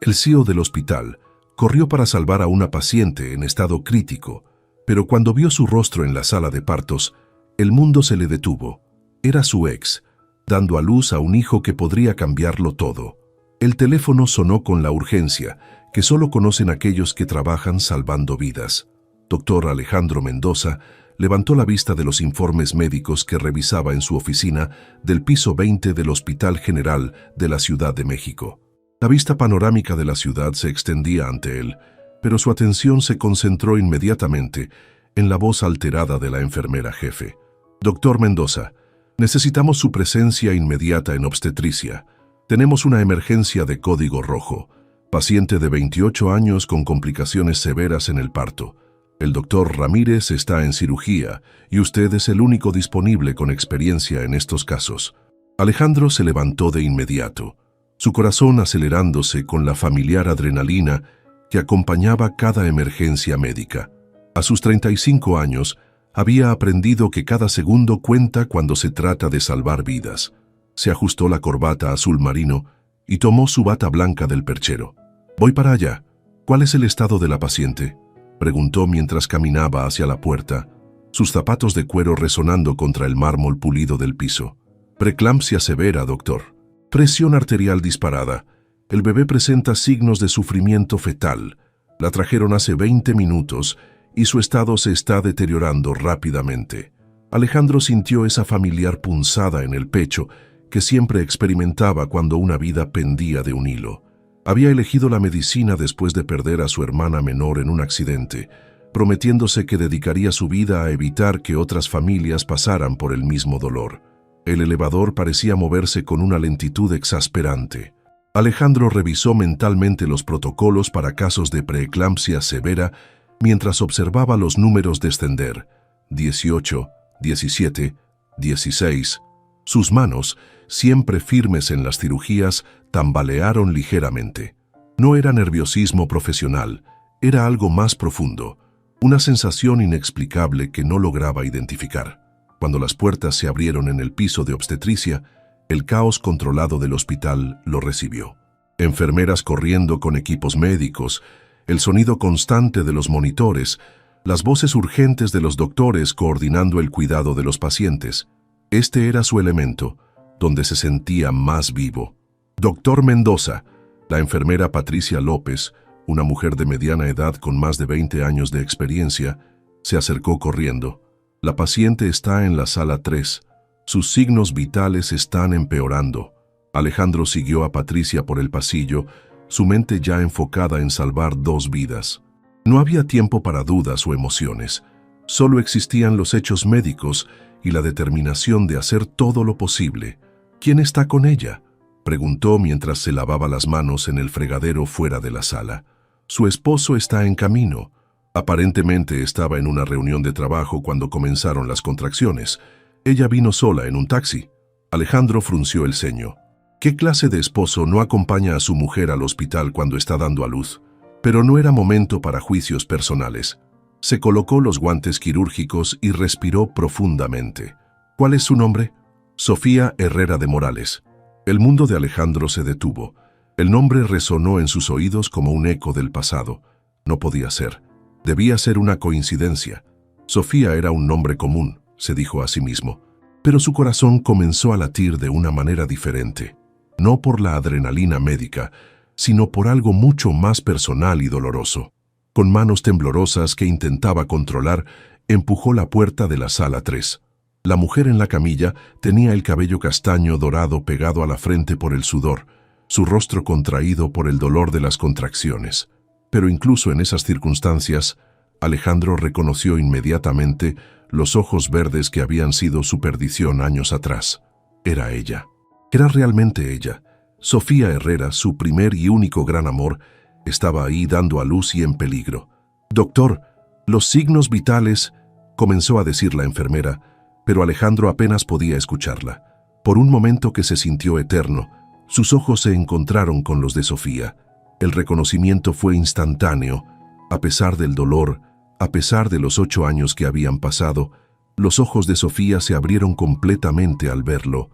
El CEO del hospital corrió para salvar a una paciente en estado crítico, pero cuando vio su rostro en la sala de partos, el mundo se le detuvo. Era su ex, dando a luz a un hijo que podría cambiarlo todo. El teléfono sonó con la urgencia que solo conocen aquellos que trabajan salvando vidas. Dr. Alejandro Mendoza levantó la vista de los informes médicos que revisaba en su oficina del piso 20 del Hospital General de la Ciudad de México. La vista panorámica de la ciudad se extendía ante él, pero su atención se concentró inmediatamente en la voz alterada de la enfermera jefe. Dr. Mendoza, necesitamos su presencia inmediata en obstetricia. Tenemos una emergencia de código rojo. Paciente de 28 años con complicaciones severas en el parto. El doctor Ramírez está en cirugía y usted es el único disponible con experiencia en estos casos. Alejandro se levantó de inmediato, su corazón acelerándose con la familiar adrenalina que acompañaba cada emergencia médica. A sus 35 años, había aprendido que cada segundo cuenta cuando se trata de salvar vidas. Se ajustó la corbata azul marino y tomó su bata blanca del perchero. «Voy para allá. ¿Cuál es el estado de la paciente?», preguntó mientras caminaba hacia la puerta, sus zapatos de cuero resonando contra el mármol pulido del piso. «Preeclampsia severa, doctor. Presión arterial disparada. El bebé presenta signos de sufrimiento fetal. La trajeron hace 20 minutos y su estado se está deteriorando rápidamente». Alejandro sintió esa familiar punzada en el pecho que siempre experimentaba cuando una vida pendía de un hilo. Había elegido la medicina después de perder a su hermana menor en un accidente, prometiéndose que dedicaría su vida a evitar que otras familias pasaran por el mismo dolor. El elevador parecía moverse con una lentitud exasperante. Alejandro revisó mentalmente los protocolos para casos de preeclampsia severa mientras observaba los números descender. 18, 17, 16. Sus manos, siempre firmes en las cirugías, tambalearon ligeramente. No era nerviosismo profesional, era algo más profundo, una sensación inexplicable que no lograba identificar. Cuando las puertas se abrieron en el piso de obstetricia, el caos controlado del hospital lo recibió. Enfermeras corriendo con equipos médicos, el sonido constante de los monitores, las voces urgentes de los doctores coordinando el cuidado de los pacientes. Este era su elemento, donde se sentía más vivo. Doctor Mendoza, la enfermera Patricia López, una mujer de mediana edad con más de 20 años de experiencia, se acercó corriendo. La paciente está en la sala 3. Sus signos vitales están empeorando. Alejandro siguió a Patricia por el pasillo, su mente ya enfocada en salvar 2 vidas. No había tiempo para dudas o emociones. Solo existían los hechos médicos y la determinación de hacer todo lo posible. «¿Quién está con ella?», preguntó mientras se lavaba las manos en el fregadero fuera de la sala. «Su esposo está en camino». Aparentemente estaba en una reunión de trabajo cuando comenzaron las contracciones. Ella vino sola en un taxi. Alejandro frunció el ceño. ¿Qué clase de esposo no acompaña a su mujer al hospital cuando está dando a luz? Pero no era momento para juicios personales. Se colocó los guantes quirúrgicos y respiró profundamente. «¿Cuál es su nombre?» «Sofía Herrera de Morales». El mundo de Alejandro se detuvo. El nombre resonó en sus oídos como un eco del pasado. No podía ser. Debía ser una coincidencia. Sofía era un nombre común, se dijo a sí mismo. Pero su corazón comenzó a latir de una manera diferente. No por la adrenalina médica, sino por algo mucho más personal y doloroso. Con manos temblorosas que intentaba controlar, empujó la puerta de la sala 3. La mujer en la camilla tenía el cabello castaño dorado pegado a la frente por el sudor, su rostro contraído por el dolor de las contracciones. Pero incluso en esas circunstancias, Alejandro reconoció inmediatamente los ojos verdes que habían sido su perdición años atrás. Era ella. Era realmente ella. Sofía Herrera, su primer y único gran amor, estaba ahí dando a luz y en peligro. «Doctor, los signos vitales», comenzó a decir la enfermera, pero Alejandro apenas podía escucharla. Por un momento que se sintió eterno, sus ojos se encontraron con los de Sofía. El reconocimiento fue instantáneo. A pesar del dolor, a pesar de los 8 años que habían pasado, los ojos de Sofía se abrieron completamente al verlo.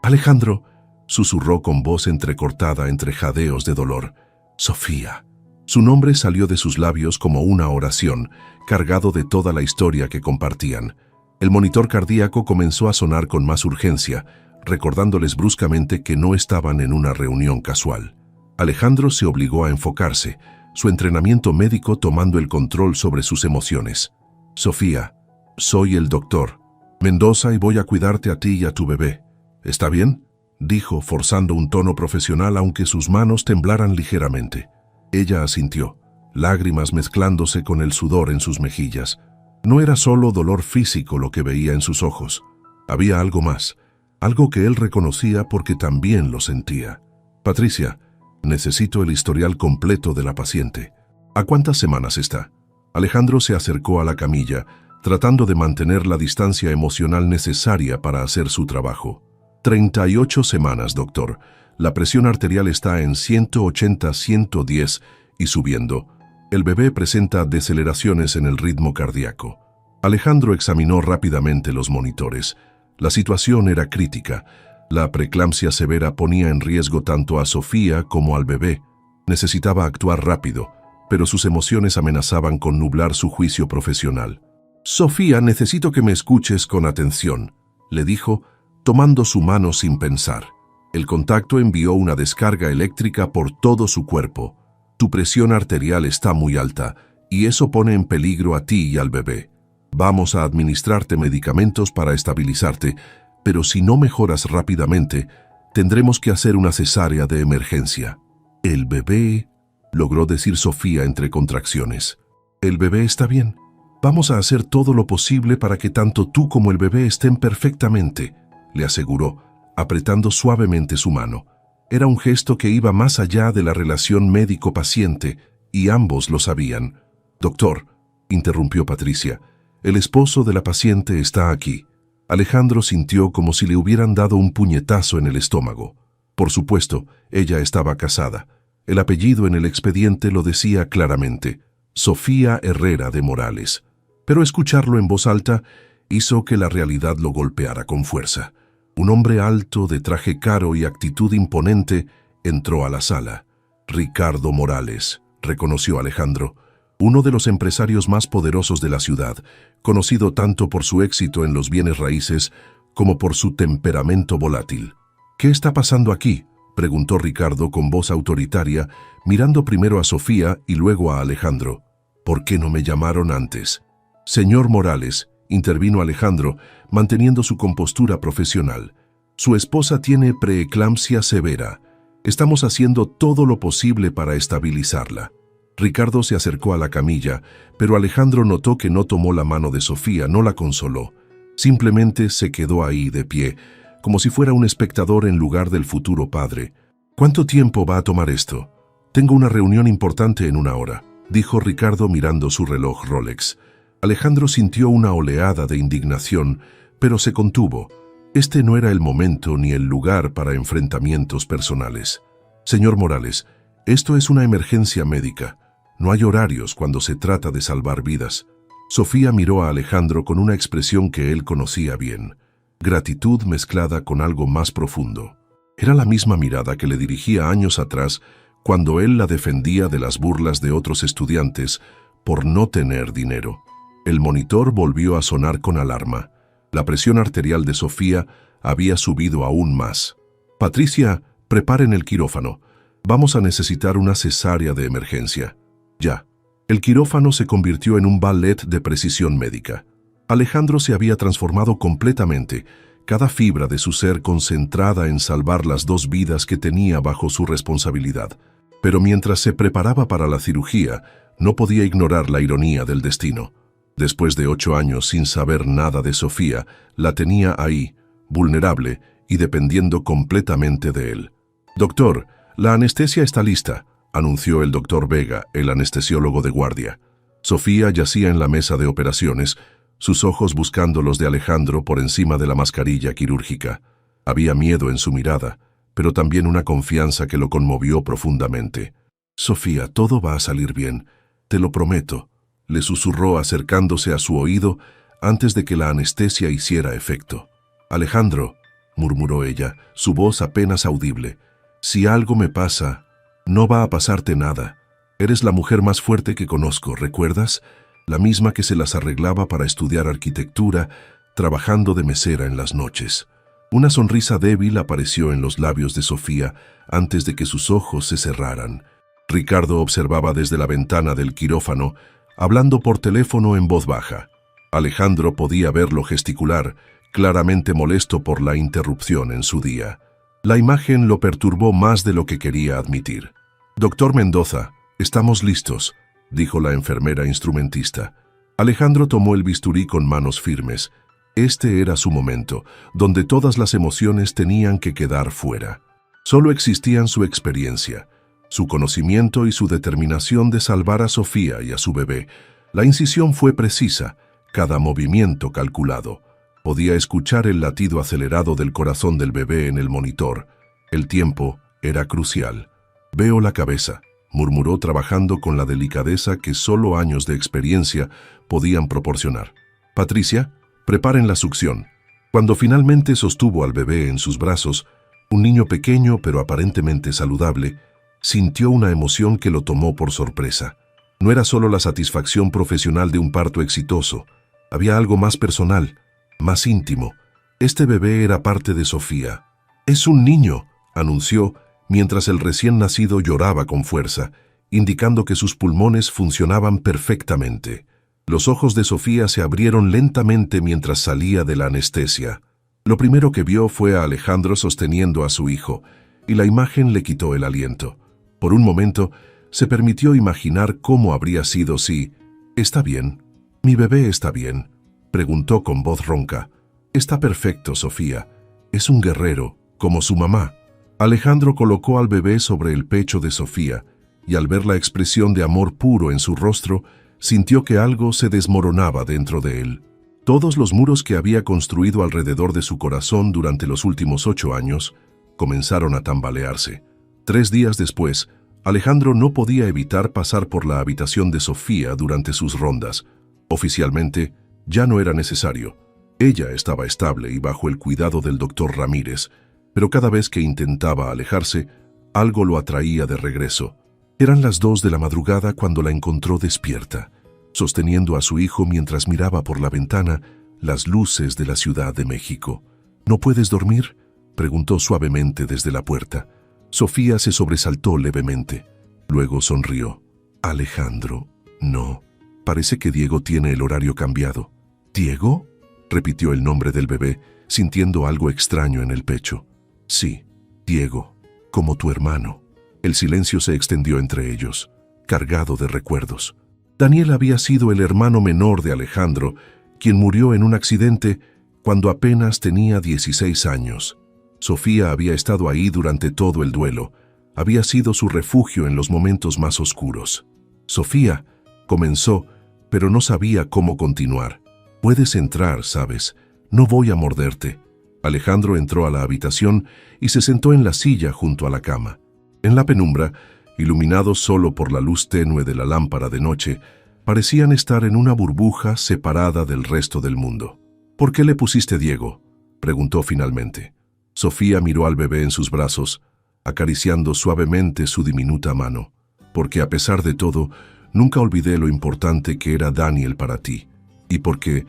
«Alejandro», susurró con voz entrecortada entre jadeos de dolor. Sofía. Su nombre salió de sus labios como una oración, cargado de toda la historia que compartían. El monitor cardíaco comenzó a sonar con más urgencia, recordándoles bruscamente que no estaban en una reunión casual. Alejandro se obligó a enfocarse, su entrenamiento médico tomando el control sobre sus emociones. Sofía, soy el doctor Mendoza y voy a cuidarte a ti y a tu bebé. ¿Está bien?, dijo, forzando un tono profesional aunque sus manos temblaran ligeramente. Ella asintió, lágrimas mezclándose con el sudor en sus mejillas. No era solo dolor físico lo que veía en sus ojos. Había algo más, algo que él reconocía porque también lo sentía. Patricia, necesito el historial completo de la paciente. ¿A cuántas semanas está? Alejandro se acercó a la camilla, tratando de mantener la distancia emocional necesaria para hacer su trabajo. 38 semanas, doctor. La presión arterial está en 180-110 y subiendo. El bebé presenta deceleraciones en el ritmo cardíaco. Alejandro examinó rápidamente los monitores. La situación era crítica. La preeclampsia severa ponía en riesgo tanto a Sofía como al bebé. Necesitaba actuar rápido, pero sus emociones amenazaban con nublar su juicio profesional. Sofía, necesito que me escuches con atención, le dijo, tomando su mano sin pensar. El contacto envió una descarga eléctrica por todo su cuerpo. Tu presión arterial está muy alta y eso pone en peligro a ti y al bebé. Vamos a administrarte medicamentos para estabilizarte, pero si no mejoras rápidamente, tendremos que hacer una cesárea de emergencia. El bebé, logró decir Sofía entre contracciones. El bebé está bien. Vamos a hacer todo lo posible para que tanto tú como el bebé estén perfectamente, le aseguró, apretando suavemente su mano. Era un gesto que iba más allá de la relación médico-paciente, y ambos lo sabían. Doctor, interrumpió Patricia, el esposo de la paciente está aquí. Alejandro sintió como si le hubieran dado un puñetazo en el estómago. Por supuesto, ella estaba casada. El apellido en el expediente lo decía claramente, Sofía Herrera de Morales. Pero escucharlo en voz alta hizo que la realidad lo golpeara con fuerza. Un hombre alto, de traje caro y actitud imponente, entró a la sala. Ricardo Morales, reconoció Alejandro, uno de los empresarios más poderosos de la ciudad, conocido tanto por su éxito en los bienes raíces como por su temperamento volátil. ¿Qué está pasando aquí?, preguntó Ricardo con voz autoritaria, mirando primero a Sofía y luego a Alejandro. ¿Por qué no me llamaron antes? Señor Morales, intervino Alejandro, manteniendo su compostura profesional. Su esposa tiene preeclampsia severa. Estamos haciendo todo lo posible para estabilizarla. Ricardo se acercó a la camilla, pero Alejandro notó que no tomó la mano de Sofía, no la consoló. Simplemente se quedó ahí de pie, como si fuera un espectador en lugar del futuro padre. ¿Cuánto tiempo va a tomar esto? Tengo una reunión importante en 1 hora, dijo Ricardo mirando su reloj Rolex. Alejandro sintió una oleada de indignación, pero se contuvo. Este no era el momento ni el lugar para enfrentamientos personales. Señor Morales, esto es una emergencia médica. No hay horarios cuando se trata de salvar vidas. Sofía miró a Alejandro con una expresión que él conocía bien. Gratitud mezclada con algo más profundo. Era la misma mirada que le dirigía años atrás cuando él la defendía de las burlas de otros estudiantes por no tener dinero. El monitor volvió a sonar con alarma. La presión arterial de Sofía había subido aún más. Patricia, preparen el quirófano. Vamos a necesitar una cesárea de emergencia. Ya. El quirófano se convirtió en un ballet de precisión médica. Alejandro se había transformado completamente, cada fibra de su ser concentrada en salvar las 2 vidas que tenía bajo su responsabilidad. Pero mientras se preparaba para la cirugía, no podía ignorar la ironía del destino. Después de 8 años sin saber nada de Sofía, la tenía ahí, vulnerable y dependiendo completamente de él. Doctor, la anestesia está lista, anunció el doctor Vega, el anestesiólogo de guardia. Sofía yacía en la mesa de operaciones, sus ojos buscando los de Alejandro por encima de la mascarilla quirúrgica. Había miedo en su mirada, pero también una confianza que lo conmovió profundamente. Sofía, todo va a salir bien, te lo prometo, le susurró acercándose a su oído antes de que la anestesia hiciera efecto. Alejandro, murmuró ella, su voz apenas audible. Si algo me pasa, no va a pasarte nada. Eres la mujer más fuerte que conozco, ¿recuerdas? La misma que se las arreglaba para estudiar arquitectura, trabajando de mesera en las noches. Una sonrisa débil apareció en los labios de Sofía antes de que sus ojos se cerraran. Ricardo observaba desde la ventana del quirófano, hablando por teléfono en voz baja. Alejandro podía verlo gesticular, claramente molesto por la interrupción en su día. La imagen lo perturbó más de lo que quería admitir. «Doctor Mendoza, estamos listos», dijo la enfermera instrumentista. Alejandro tomó el bisturí con manos firmes. Este era su momento, donde todas las emociones tenían que quedar fuera. Solo existían su experiencia, su conocimiento y su determinación de salvar a Sofía y a su bebé. La incisión fue precisa, cada movimiento calculado. Podía escuchar el latido acelerado del corazón del bebé en el monitor. El tiempo era crucial. «Veo la cabeza», murmuró trabajando con la delicadeza que solo años de experiencia podían proporcionar. «Patricia, preparen la succión». Cuando finalmente sostuvo al bebé en sus brazos, un niño pequeño pero aparentemente saludable, sintió una emoción que lo tomó por sorpresa. No era solo la satisfacción profesional de un parto exitoso, había algo más personal, más íntimo. Este bebé era parte de Sofía. «Es un niño», anunció, mientras el recién nacido lloraba con fuerza, indicando que sus pulmones funcionaban perfectamente. Los ojos de Sofía se abrieron lentamente mientras salía de la anestesia. Lo primero que vio fue a Alejandro sosteniendo a su hijo, y la imagen le quitó el aliento. Por un momento, se permitió imaginar cómo habría sido si... «¿Está bien? ¿Mi bebé está bien?», preguntó con voz ronca. «Está perfecto, Sofía. Es un guerrero, como su mamá». Alejandro colocó al bebé sobre el pecho de Sofía, y al ver la expresión de amor puro en su rostro, sintió que algo se desmoronaba dentro de él. Todos los muros que había construido alrededor de su corazón durante los últimos 8 años comenzaron a tambalearse. 3 días después, Alejandro no podía evitar pasar por la habitación de Sofía durante sus rondas. Oficialmente, ya no era necesario. Ella estaba estable y bajo el cuidado del doctor Ramírez, pero cada vez que intentaba alejarse, algo lo atraía de regreso. Eran las 2 de la madrugada cuando la encontró despierta, sosteniendo a su hijo mientras miraba por la ventana las luces de la Ciudad de México. «¿No puedes dormir?», preguntó suavemente desde la puerta. Sofía se sobresaltó levemente. Luego sonrió. «Alejandro, no. Parece que Diego tiene el horario cambiado». «¿Diego?», repitió el nombre del bebé, sintiendo algo extraño en el pecho. «Sí, Diego, como tu hermano». El silencio se extendió entre ellos, cargado de recuerdos. Daniel había sido el hermano menor de Alejandro, quien murió en un accidente cuando apenas tenía 16 años. Sofía había estado ahí durante todo el duelo. Había sido su refugio en los momentos más oscuros. «Sofía», comenzó, pero no sabía cómo continuar. «Puedes entrar, ¿sabes? No voy a morderte». Alejandro entró a la habitación y se sentó en la silla junto a la cama. En la penumbra, iluminados solo por la luz tenue de la lámpara de noche, parecían estar en una burbuja separada del resto del mundo. «¿Por qué le pusiste Diego?», preguntó finalmente. Sofía miró al bebé en sus brazos, acariciando suavemente su diminuta mano. «Porque a pesar de todo, nunca olvidé lo importante que era Daniel para ti. Y porque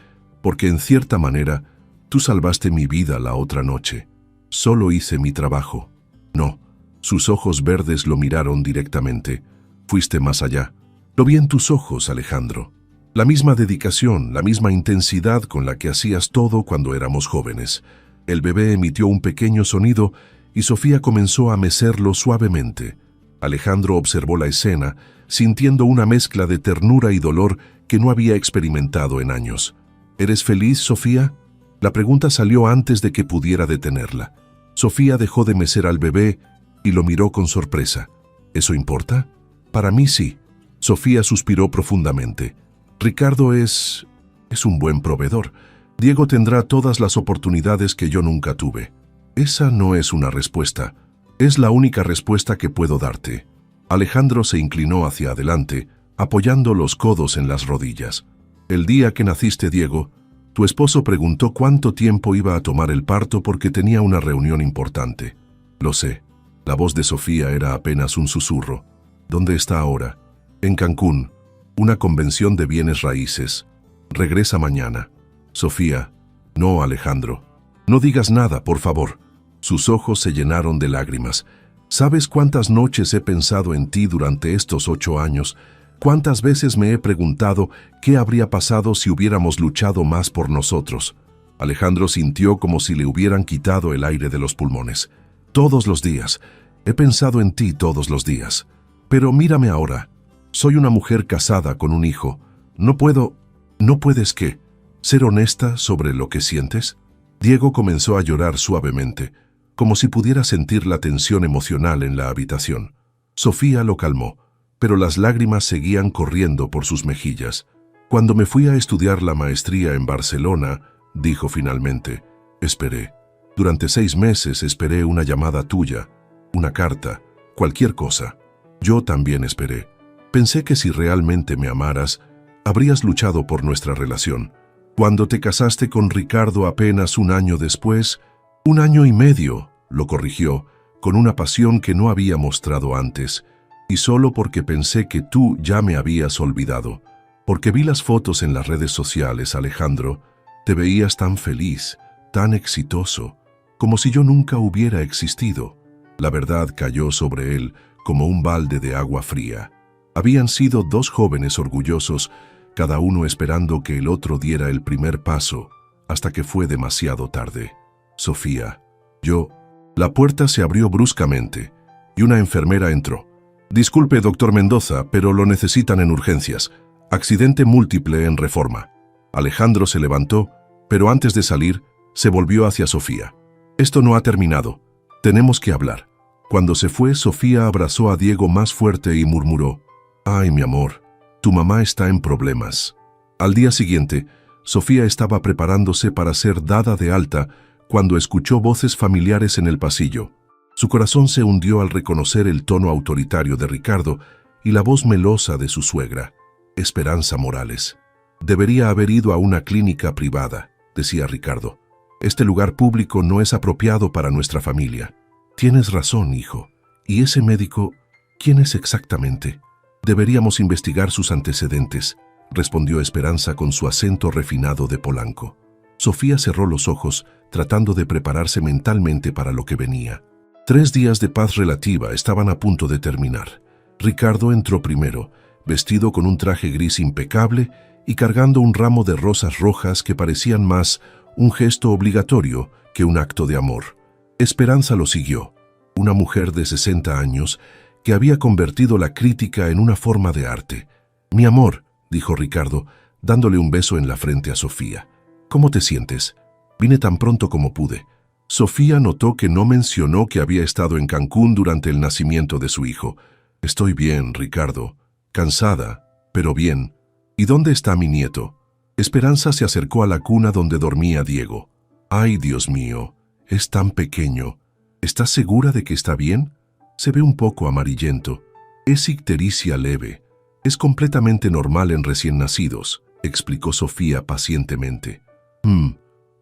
en cierta manera, tú salvaste mi vida la otra noche. Solo hice mi trabajo». «No». Sus ojos verdes lo miraron directamente. «Fuiste más allá. Lo vi en tus ojos, Alejandro. La misma dedicación, la misma intensidad con la que hacías todo cuando éramos jóvenes». El bebé emitió un pequeño sonido y Sofía comenzó a mecerlo suavemente. Alejandro observó la escena, sintiendo una mezcla de ternura y dolor que no había experimentado en años. «¿Eres feliz, Sofía?». La pregunta salió antes de que pudiera detenerla. Sofía dejó de mecer al bebé y lo miró con sorpresa. «¿Eso importa?». «Para mí sí». Sofía suspiró profundamente. «Ricardo es un buen proveedor. Diego tendrá todas las oportunidades que yo nunca tuve». «Esa no es una respuesta. Es la única respuesta que puedo darte». Alejandro se inclinó hacia adelante, apoyando los codos en las rodillas. «El día que naciste, Diego, Tu esposo preguntó cuánto tiempo iba a tomar el parto porque tenía una reunión importante. Lo sé. La voz de Sofía era apenas un susurro. ¿Dónde está ahora? En Cancún. Una convención de bienes raíces. Regresa mañana. Sofía. No, Alejandro. No digas nada, por favor. Sus ojos se llenaron de lágrimas. ¿Sabes cuántas noches he pensado en ti durante estos 8 años? ¿Cuántas veces me he preguntado qué habría pasado si hubiéramos luchado más por nosotros? Alejandro sintió como si le hubieran quitado el aire de los pulmones. Todos los días. He pensado en ti todos los días. Pero mírame ahora. Soy una mujer casada con un hijo. ¿No puedes qué? ¿Ser honesta sobre lo que sientes? Diego comenzó a llorar suavemente, como si pudiera sentir la tensión emocional en la habitación. Sofía lo calmó, pero las lágrimas seguían corriendo por sus mejillas. Cuando me fui a estudiar la maestría en Barcelona, dijo finalmente, esperé. Durante 6 meses esperé una llamada tuya, una carta, cualquier cosa. Yo también esperé. Pensé que si realmente me amaras, habrías luchado por nuestra relación. Cuando te casaste con Ricardo apenas 1 año después, 1 año y medio, lo corrigió, con una pasión que no había mostrado antes, y solo porque pensé que tú ya me habías olvidado. Porque vi las fotos en las redes sociales, Alejandro, te veías tan feliz, tan exitoso, como si yo nunca hubiera existido. La verdad cayó sobre él como un balde de agua fría. Habían sido 2 jóvenes orgullosos, cada uno esperando que el otro diera el primer paso, hasta que fue demasiado tarde. Sofía, La puerta se abrió bruscamente, y una enfermera entró. Disculpe, doctor Mendoza, pero lo necesitan en urgencias. Accidente múltiple en Reforma. Alejandro se levantó, pero antes de salir, se volvió hacia Sofía. Esto no ha terminado. Tenemos que hablar. Cuando se fue, Sofía abrazó a Diego más fuerte y murmuró, «Ay, mi amor, tu mamá está en problemas». Al día siguiente, Sofía estaba preparándose para ser dada de alta cuando escuchó voces familiares en el pasillo. Su corazón se hundió al reconocer el tono autoritario de Ricardo y la voz melosa de su suegra, Esperanza Morales. «Debería haber ido a una clínica privada», decía Ricardo. «Este lugar público no es apropiado para nuestra familia». «Tienes razón, hijo. ¿Y ese médico, quién es exactamente?» «Deberíamos investigar sus antecedentes», respondió Esperanza con su acento refinado de Polanco. Sofía cerró los ojos, tratando de prepararse mentalmente para lo que venía. 3 días de paz relativa estaban a punto de terminar. Ricardo entró primero, vestido con un traje gris impecable y cargando un ramo de rosas rojas que parecían más un gesto obligatorio que un acto de amor. Esperanza lo siguió, una mujer de 60 años que había convertido la crítica en una forma de arte. «Mi amor», dijo Ricardo, dándole un beso en la frente a Sofía. «¿Cómo te sientes?» «Vine tan pronto como pude». Sofía notó que no mencionó que había estado en Cancún durante el nacimiento de su hijo. «Estoy bien, Ricardo. Cansada, pero bien. ¿Y dónde está mi nieto?» Esperanza se acercó a la cuna donde dormía Diego. «Ay, Dios mío, es tan pequeño. ¿Estás segura de que está bien? Se ve un poco amarillento. Es ictericia leve. Es completamente normal en recién nacidos», explicó Sofía pacientemente.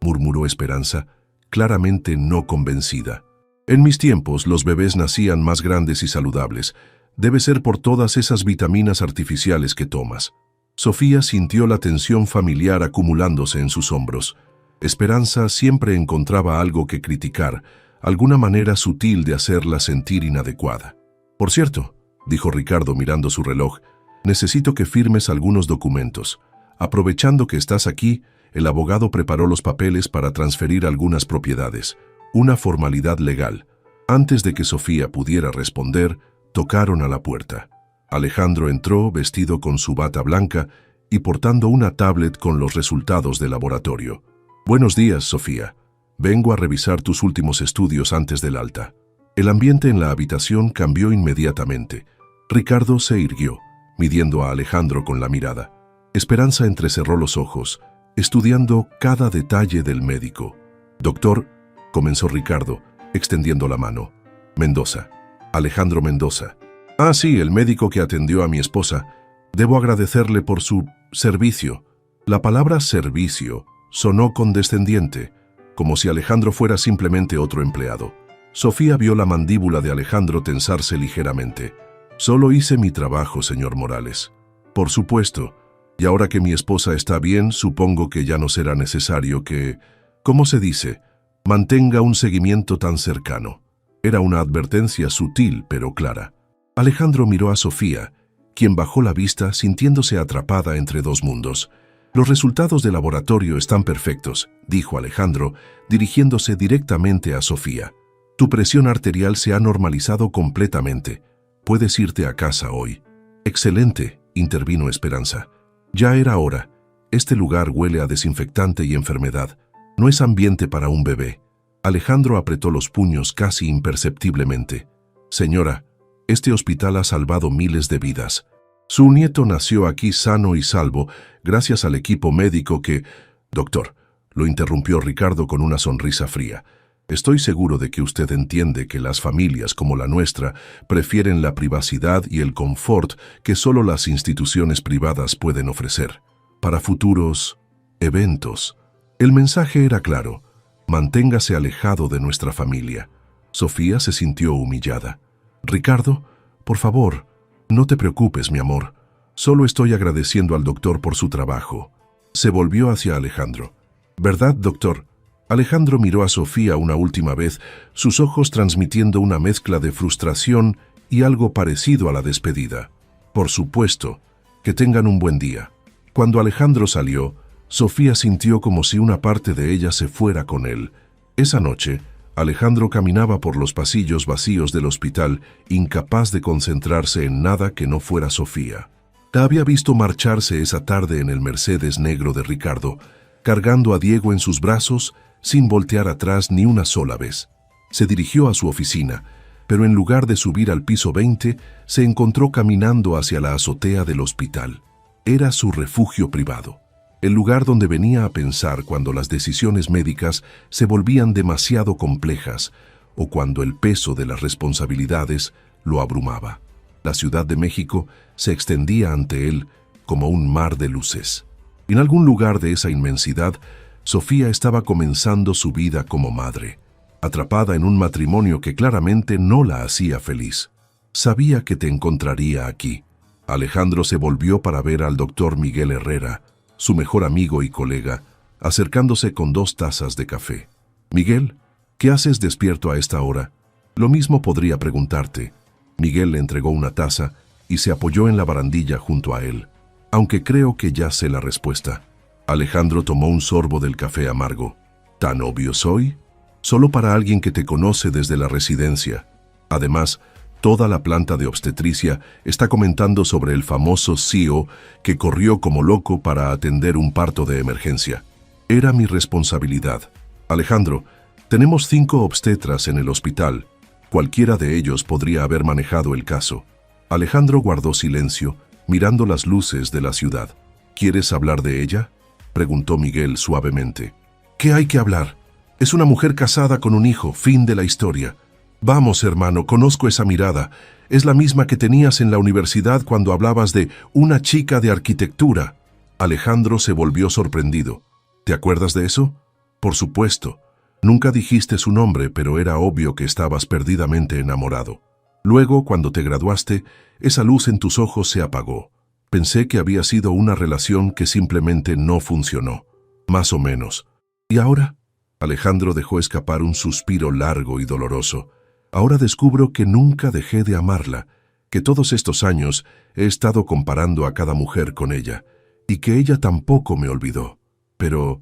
Murmuró Esperanza, claramente no convencida. «En mis tiempos los bebés nacían más grandes y saludables. Debe ser por todas esas vitaminas artificiales que tomas». Sofía sintió la tensión familiar acumulándose en sus hombros. Esperanza siempre encontraba algo que criticar, alguna manera sutil de hacerla sentir inadecuada. «Por cierto», dijo Ricardo mirando su reloj, «necesito que firmes algunos documentos. Aprovechando que estás aquí, el abogado preparó los papeles para transferir algunas propiedades, una formalidad legal». Antes de que Sofía pudiera responder, tocaron a la puerta. Alejandro entró vestido con su bata blanca y portando una tablet con los resultados del laboratorio. «Buenos días, Sofía. Vengo a revisar tus últimos estudios antes del alta». El ambiente en la habitación cambió inmediatamente. Ricardo se irguió, midiendo a Alejandro con la mirada. Esperanza entrecerró los ojos, estudiando cada detalle del médico. «Doctor», comenzó Ricardo, extendiendo la mano. «Mendoza. Alejandro Mendoza». «Ah, sí, el médico que atendió a mi esposa. Debo agradecerle por su servicio». La palabra servicio Sonó condescendiente, como si Alejandro fuera simplemente otro empleado. Sofía vio la mandíbula de Alejandro tensarse ligeramente. Solo hice mi trabajo, señor Morales. Por supuesto. Y ahora que mi esposa está bien, supongo que ya no será necesario que, ¿cómo se dice?, mantenga un seguimiento tan cercano. Era una advertencia sutil pero clara. Alejandro miró a Sofía, quien bajó la vista sintiéndose atrapada entre dos mundos. Los resultados del laboratorio están perfectos, dijo Alejandro, dirigiéndose directamente a Sofía. Tu presión arterial se ha normalizado completamente. Puedes irte a casa hoy. Excelente, intervino Esperanza. Ya era hora. Este lugar huele a desinfectante y enfermedad. No es ambiente para un bebé. Alejandro apretó los puños casi imperceptiblemente. Señora, este hospital ha salvado miles de vidas. Su nieto nació aquí sano y salvo gracias al equipo médico que... Doctor, lo interrumpió Ricardo con una sonrisa fría. Estoy seguro de que usted entiende que las familias como la nuestra prefieren la privacidad y el confort que solo las instituciones privadas pueden ofrecer. Para futuros eventos. El mensaje era claro. Manténgase alejado de nuestra familia. Sofía se sintió humillada. Ricardo, por favor, no te preocupes, mi amor. Solo estoy agradeciendo al doctor por su trabajo. Se volvió hacia Alejandro. ¿Verdad, doctor? Alejandro miró a Sofía una última vez, sus ojos transmitiendo una mezcla de frustración y algo parecido a la despedida. Por supuesto, que tengan un buen día. Cuando Alejandro salió, Sofía sintió como si una parte de ella se fuera con él. Esa noche, Alejandro caminaba por los pasillos vacíos del hospital, incapaz de concentrarse en nada que no fuera Sofía. La había visto marcharse esa tarde en el Mercedes negro de Ricardo, cargando a Diego en sus brazos, sin voltear atrás ni una sola vez. Se dirigió a su oficina, pero en lugar de subir al piso 20, se encontró caminando hacia la azotea del hospital. Era su refugio privado, el lugar donde venía a pensar cuando las decisiones médicas se volvían demasiado complejas o cuando el peso de las responsabilidades lo abrumaba. La Ciudad de México se extendía ante él como un mar de luces. En algún lugar de esa inmensidad, Sofía estaba comenzando su vida como madre, atrapada en un matrimonio que claramente no la hacía feliz. Sabía que te encontraría aquí. Alejandro se volvió para ver al doctor Miguel Herrera, su mejor amigo y colega, acercándose con 2 tazas de café. Miguel, ¿qué haces despierto a esta hora? Lo mismo podría preguntarte. Miguel le entregó una taza y se apoyó en la barandilla junto a él. Aunque creo que ya sé la respuesta. Alejandro tomó un sorbo del café amargo. ¿Tan obvio soy? Solo para alguien que te conoce desde la residencia. Además, toda la planta de obstetricia está comentando sobre el famoso CEO que corrió como loco para atender un parto de emergencia. Era mi responsabilidad. Alejandro, tenemos 5 obstetras en el hospital. Cualquiera de ellos podría haber manejado el caso. Alejandro guardó silencio, mirando las luces de la ciudad. ¿Quieres hablar de ella?, preguntó Miguel suavemente. ¿Qué hay que hablar? Es una mujer casada con un hijo, fin de la historia. Vamos, hermano, conozco esa mirada. Es la misma que tenías en la universidad cuando hablabas de una chica de arquitectura. Alejandro se volvió sorprendido. ¿Te acuerdas de eso? Por supuesto. Nunca dijiste su nombre, pero era obvio que estabas perdidamente enamorado. Luego, cuando te graduaste, esa luz en tus ojos se apagó. Pensé que había sido una relación que simplemente no funcionó. Más o menos. ¿Y ahora? Alejandro dejó escapar un suspiro largo y doloroso. Ahora descubro que nunca dejé de amarla, que todos estos años he estado comparando a cada mujer con ella, y que ella tampoco me olvidó. Pero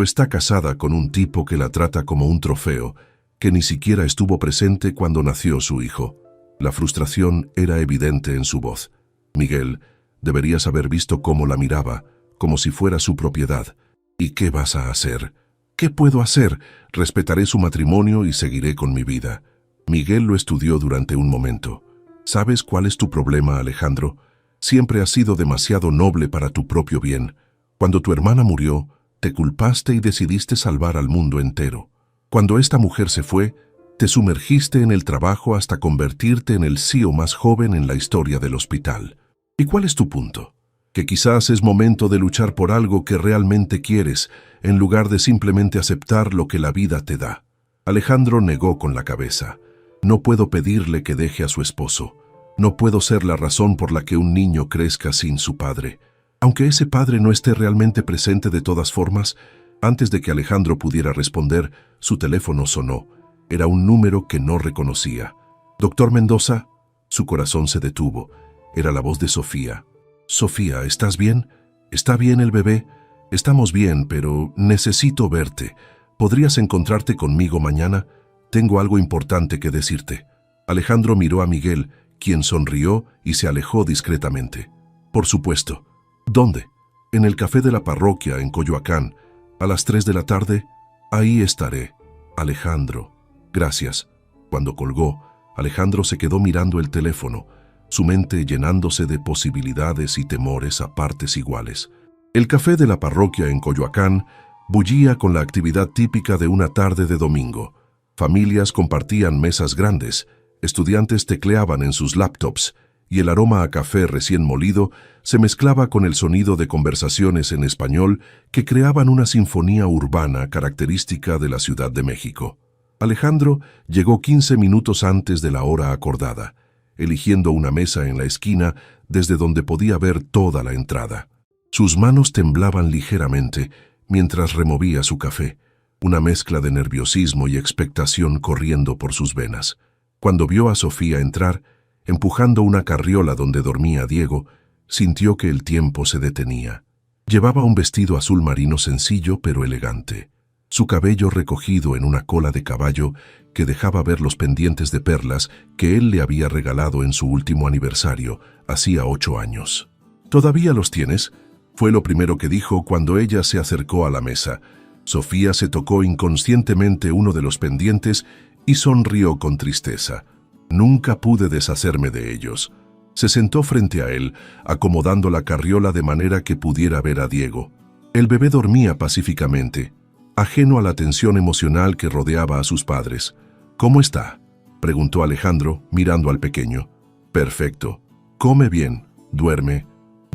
está casada con un tipo que la trata como un trofeo, que ni siquiera estuvo presente cuando nació su hijo. La frustración era evidente en su voz. Miguel, deberías haber visto cómo la miraba, como si fuera su propiedad. ¿Y qué vas a hacer? ¿Qué puedo hacer? Respetaré su matrimonio y seguiré con mi vida. Miguel lo estudió durante un momento. ¿Sabes cuál es tu problema, Alejandro? Siempre has sido demasiado noble para tu propio bien. Cuando tu hermana murió, te culpaste y decidiste salvar al mundo entero. Cuando esta mujer se fue, te sumergiste en el trabajo hasta convertirte en el CEO más joven en la historia del hospital. ¿Y cuál es tu punto? que quizás es momento de luchar por algo que realmente quieres, en lugar de simplemente aceptar lo que la vida te da. Alejandro negó con la cabeza. No puedo pedirle que deje a su esposo. No puedo ser la razón por la que un niño crezca sin su padre. Aunque ese padre no esté realmente presente de todas formas, antes de que Alejandro pudiera responder, su teléfono sonó. Era un número que no reconocía. «¿Doctor Mendoza?» Su corazón se detuvo. Era la voz de Sofía. «Sofía, ¿estás bien? ¿Está bien el bebé?» «Estamos bien, pero necesito verte. ¿Podrías encontrarte conmigo mañana? Tengo algo importante que decirte». Alejandro miró a Miguel, quien sonrió y se alejó discretamente. «Por supuesto. ¿Dónde?» «En el café de la parroquia, en Coyoacán. A las 3 de la tarde. Ahí estaré. Alejandro». «Gracias». Cuando colgó, Alejandro se quedó mirando el teléfono, su mente llenándose de posibilidades y temores a partes iguales. El café de la parroquia en Coyoacán bullía con la actividad típica de una tarde de domingo. Familias compartían mesas grandes, estudiantes tecleaban en sus laptops y el aroma a café recién molido se mezclaba con el sonido de conversaciones en español que creaban una sinfonía urbana característica de la Ciudad de México. Alejandro llegó 15 minutos antes de la hora acordada, eligiendo una mesa en la esquina desde donde podía ver toda la entrada. Sus manos temblaban ligeramente mientras removía su café, una mezcla de nerviosismo y expectación corriendo por sus venas. Cuando vio a Sofía entrar, empujando una carriola donde dormía Diego, sintió que el tiempo se detenía. Llevaba un vestido azul marino sencillo pero elegante. Su cabello recogido en una cola de caballo que dejaba ver los pendientes de perlas que él le había regalado en su último aniversario, hacía 8 años. «¿Todavía los tienes?», fue lo primero que dijo cuando ella se acercó a la mesa. Sofía se tocó inconscientemente uno de los pendientes y sonrió con tristeza. «Nunca pude deshacerme de ellos». Se sentó frente a él, acomodando la carriola de manera que pudiera ver a Diego. El bebé dormía pacíficamente, ajeno a la tensión emocional que rodeaba a sus padres. «¿Cómo está?», preguntó Alejandro, mirando al pequeño. «Perfecto. Come bien. Duerme».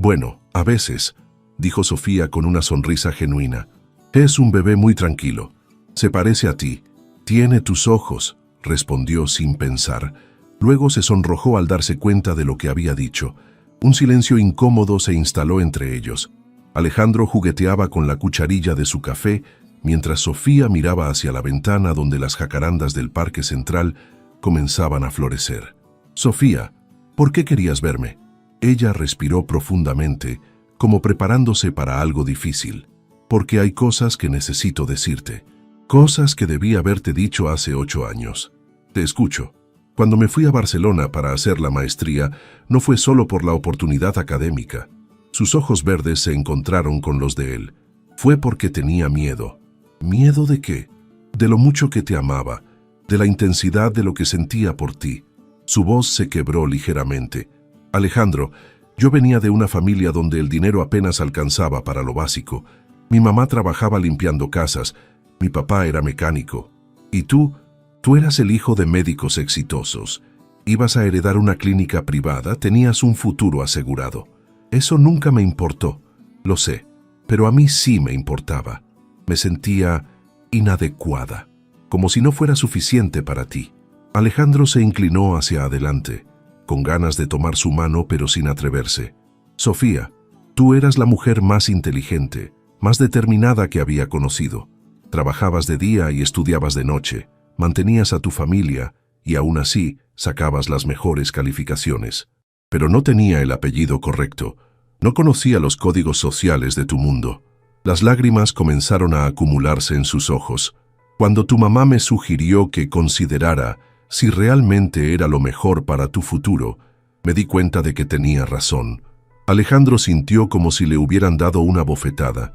«Bueno, a veces», dijo Sofía con una sonrisa genuina. «Es un bebé muy tranquilo. Se parece a ti. Tiene tus ojos», respondió sin pensar. Luego se sonrojó al darse cuenta de lo que había dicho. Un silencio incómodo se instaló entre ellos. Alejandro jugueteaba con la cucharilla de su café, mientras Sofía miraba hacia la ventana donde las jacarandas del Parque Central comenzaban a florecer. «Sofía, ¿por qué querías verme?». Ella respiró profundamente, como preparándose para algo difícil. «Porque hay cosas que necesito decirte. Cosas que debí haberte dicho hace 8 años. Te escucho». Cuando me fui a Barcelona para hacer la maestría, no fue solo por la oportunidad académica. Sus ojos verdes se encontraron con los de él. Fue porque tenía miedo. ¿Miedo de qué? De lo mucho que te amaba, de la intensidad de lo que sentía por ti. Su voz se quebró ligeramente. «Alejandro, yo venía de una familia donde el dinero apenas alcanzaba para lo básico. Mi mamá trabajaba limpiando casas, mi papá era mecánico. Y tú eras el hijo de médicos exitosos. Ibas a heredar una clínica privada, tenías un futuro asegurado. Eso nunca me importó, lo sé, pero a mí sí me importaba. Me sentía inadecuada, como si no fuera suficiente para ti». Alejandro se inclinó hacia adelante, con ganas de tomar su mano pero sin atreverse. «Sofía, tú eras la mujer más inteligente, más determinada que había conocido. Trabajabas de día y estudiabas de noche. Mantenías a tu familia y aún así sacabas las mejores calificaciones. Pero no tenía el apellido correcto. No conocía los códigos sociales de tu mundo». Las lágrimas comenzaron a acumularse en sus ojos. «Cuando tu mamá me sugirió que considerara si realmente era lo mejor para tu futuro, me di cuenta de que tenía razón». Alejandro sintió como si le hubieran dado una bofetada.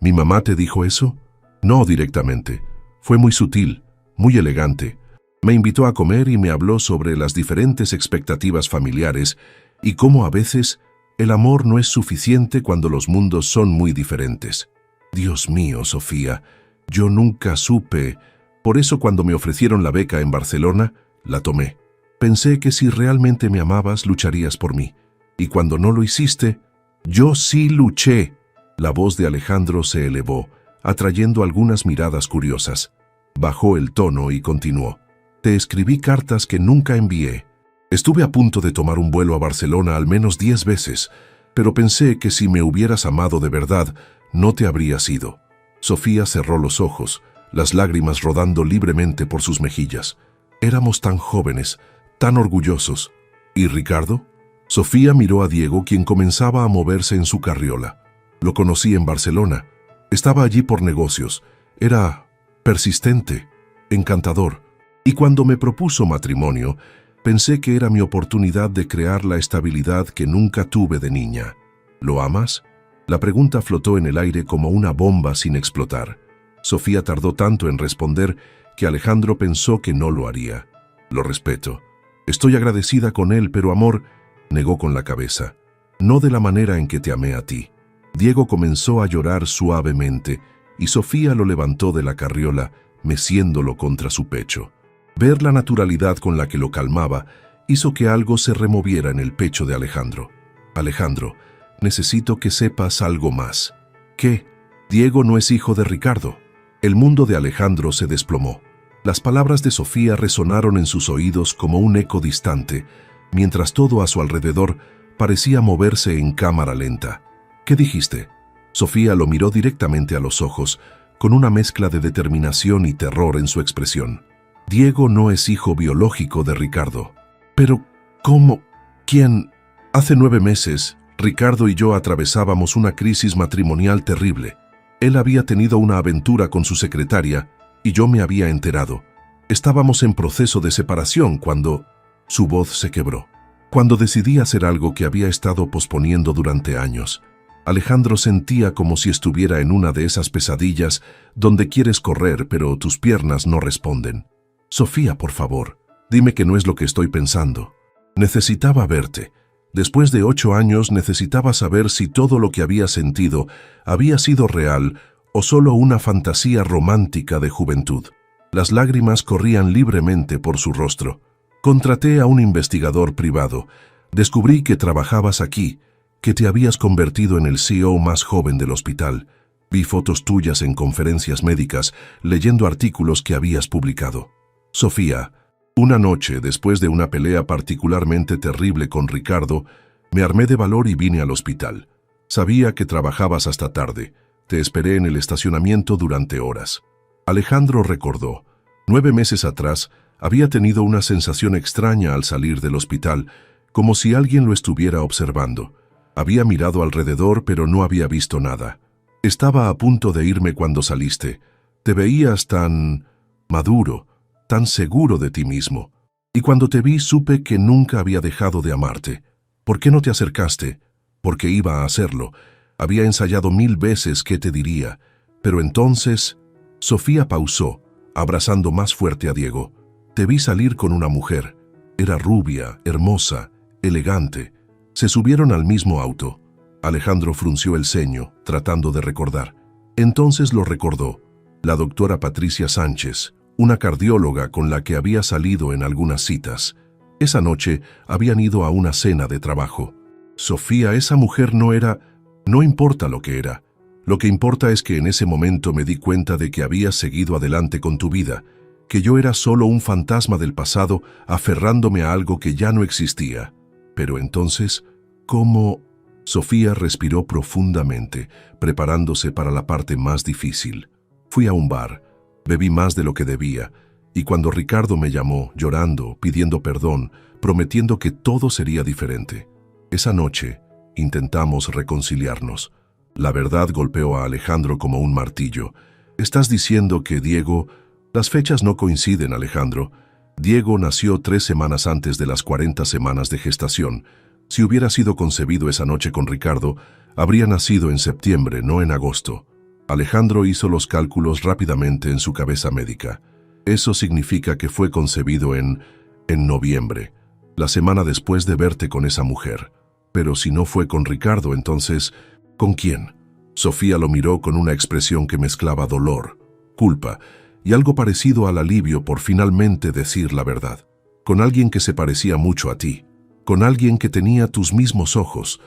«¿Mi mamá te dijo eso?». «No directamente. Fue muy sutil, muy elegante. Me invitó a comer y me habló sobre las diferentes expectativas familiares y cómo a veces el amor no es suficiente cuando los mundos son muy diferentes». «Dios mío, Sofía, yo nunca supe. Por eso cuando me ofrecieron la beca en Barcelona, la tomé. Pensé que si realmente me amabas, lucharías por mí. Y cuando no lo hiciste, Yo sí luché. La voz de Alejandro se elevó, atrayendo algunas miradas curiosas. Bajó el tono y continuó. Te escribí cartas que nunca envié. Estuve a punto de tomar un vuelo a Barcelona al menos 10 veces, pero pensé que si me hubieras amado de verdad, no te habrías ido. Sofía cerró los ojos, las lágrimas rodando libremente por sus mejillas. Éramos tan jóvenes, tan orgullosos. ¿Y Ricardo? Sofía miró a Diego, quien comenzaba a moverse en su carriola. Lo conocí en Barcelona. Estaba allí por negocios. Era persistente, encantador. Y cuando me propuso matrimonio, pensé que era mi oportunidad de crear la estabilidad que nunca tuve de niña. ¿Lo amas? La pregunta flotó en el aire como una bomba sin explotar. Sofía tardó tanto en responder que Alejandro pensó que no lo haría. Lo respeto. Estoy agradecida con él, pero amor, negó con la cabeza. No de la manera en que te amé a ti. Diego comenzó a llorar suavemente y Sofía lo levantó de la carriola, meciéndolo contra su pecho. Ver la naturalidad con la que lo calmaba hizo que algo se removiera en el pecho de Alejandro. Alejandro, necesito que sepas algo más. ¿Qué? Diego no es hijo de Ricardo. El mundo de Alejandro se desplomó. Las palabras de Sofía resonaron en sus oídos como un eco distante, mientras todo a su alrededor parecía moverse en cámara lenta. ¿Qué dijiste? Sofía lo miró directamente a los ojos, con una mezcla de determinación y terror en su expresión. Diego no es hijo biológico de Ricardo. ¿Pero cómo? ¿Quién? Hace 9 meses, Ricardo y yo atravesábamos una crisis matrimonial terrible. Él había tenido una aventura con su secretaria y yo me había enterado. Estábamos en proceso de separación cuando su voz se quebró. Cuando decidí hacer algo que había estado posponiendo durante años. Alejandro sentía como si estuviera en una de esas pesadillas donde quieres correr pero tus piernas no responden. Sofía, por favor, dime que no es lo que estoy pensando. Necesitaba verte. Después de 8 años necesitaba saber si todo lo que había sentido había sido real o solo una fantasía romántica de juventud. Las lágrimas corrían libremente por su rostro. Contraté a un investigador privado. Descubrí que trabajabas aquí, que te habías convertido en el CEO más joven del hospital. Vi fotos tuyas en conferencias médicas, leyendo artículos que habías publicado. Sofía, una noche, después de una pelea particularmente terrible con Ricardo, me armé de valor y vine al hospital. Sabía que trabajabas hasta tarde. Te esperé en el estacionamiento durante horas. Alejandro recordó. 9 meses atrás, había tenido una sensación extraña al salir del hospital, como si alguien lo estuviera observando. Había mirado alrededor, pero no había visto nada. Estaba a punto de irme cuando saliste. Te veías tan maduro, tan seguro de ti mismo. Y cuando te vi supe que nunca había dejado de amarte. ¿Por qué no te acercaste? Porque iba a hacerlo. Había ensayado 1000 veces qué te diría. Pero entonces, Sofía pausó, abrazando más fuerte a Diego. Te vi salir con una mujer. Era rubia, hermosa, elegante. Se subieron al mismo auto. Alejandro frunció el ceño, tratando de recordar. Entonces lo recordó. La doctora Patricia Sánchez, una cardióloga con la que había salido en algunas citas. Esa noche habían ido a una cena de trabajo. Sofía, esa mujer no era... No importa lo que era. Lo que importa es que en ese momento me di cuenta de que habías seguido adelante con tu vida, que yo era solo un fantasma del pasado aferrándome a algo que ya no existía. Pero entonces, ¿cómo? Sofía respiró profundamente, preparándose para la parte más difícil. Fui a un bar, bebí más de lo que debía, y cuando Ricardo me llamó, llorando, pidiendo perdón, prometiendo que todo sería diferente. Esa noche, intentamos reconciliarnos. La verdad golpeó a Alejandro como un martillo. Estás diciendo que Diego... Las fechas no coinciden, Alejandro. Diego nació 3 semanas antes de las 40 semanas de gestación. Si hubiera sido concebido esa noche con Ricardo, habría nacido en septiembre, no en agosto. Alejandro hizo los cálculos rápidamente en su cabeza médica. Eso significa que fue concebido en noviembre, la semana después de verte con esa mujer. Pero si no fue con Ricardo, entonces, ¿con quién? Sofía lo miró con una expresión que mezclaba dolor, culpa y algo parecido al alivio por finalmente decir la verdad. Con alguien que se parecía mucho a ti, con alguien que tenía tus mismos ojos,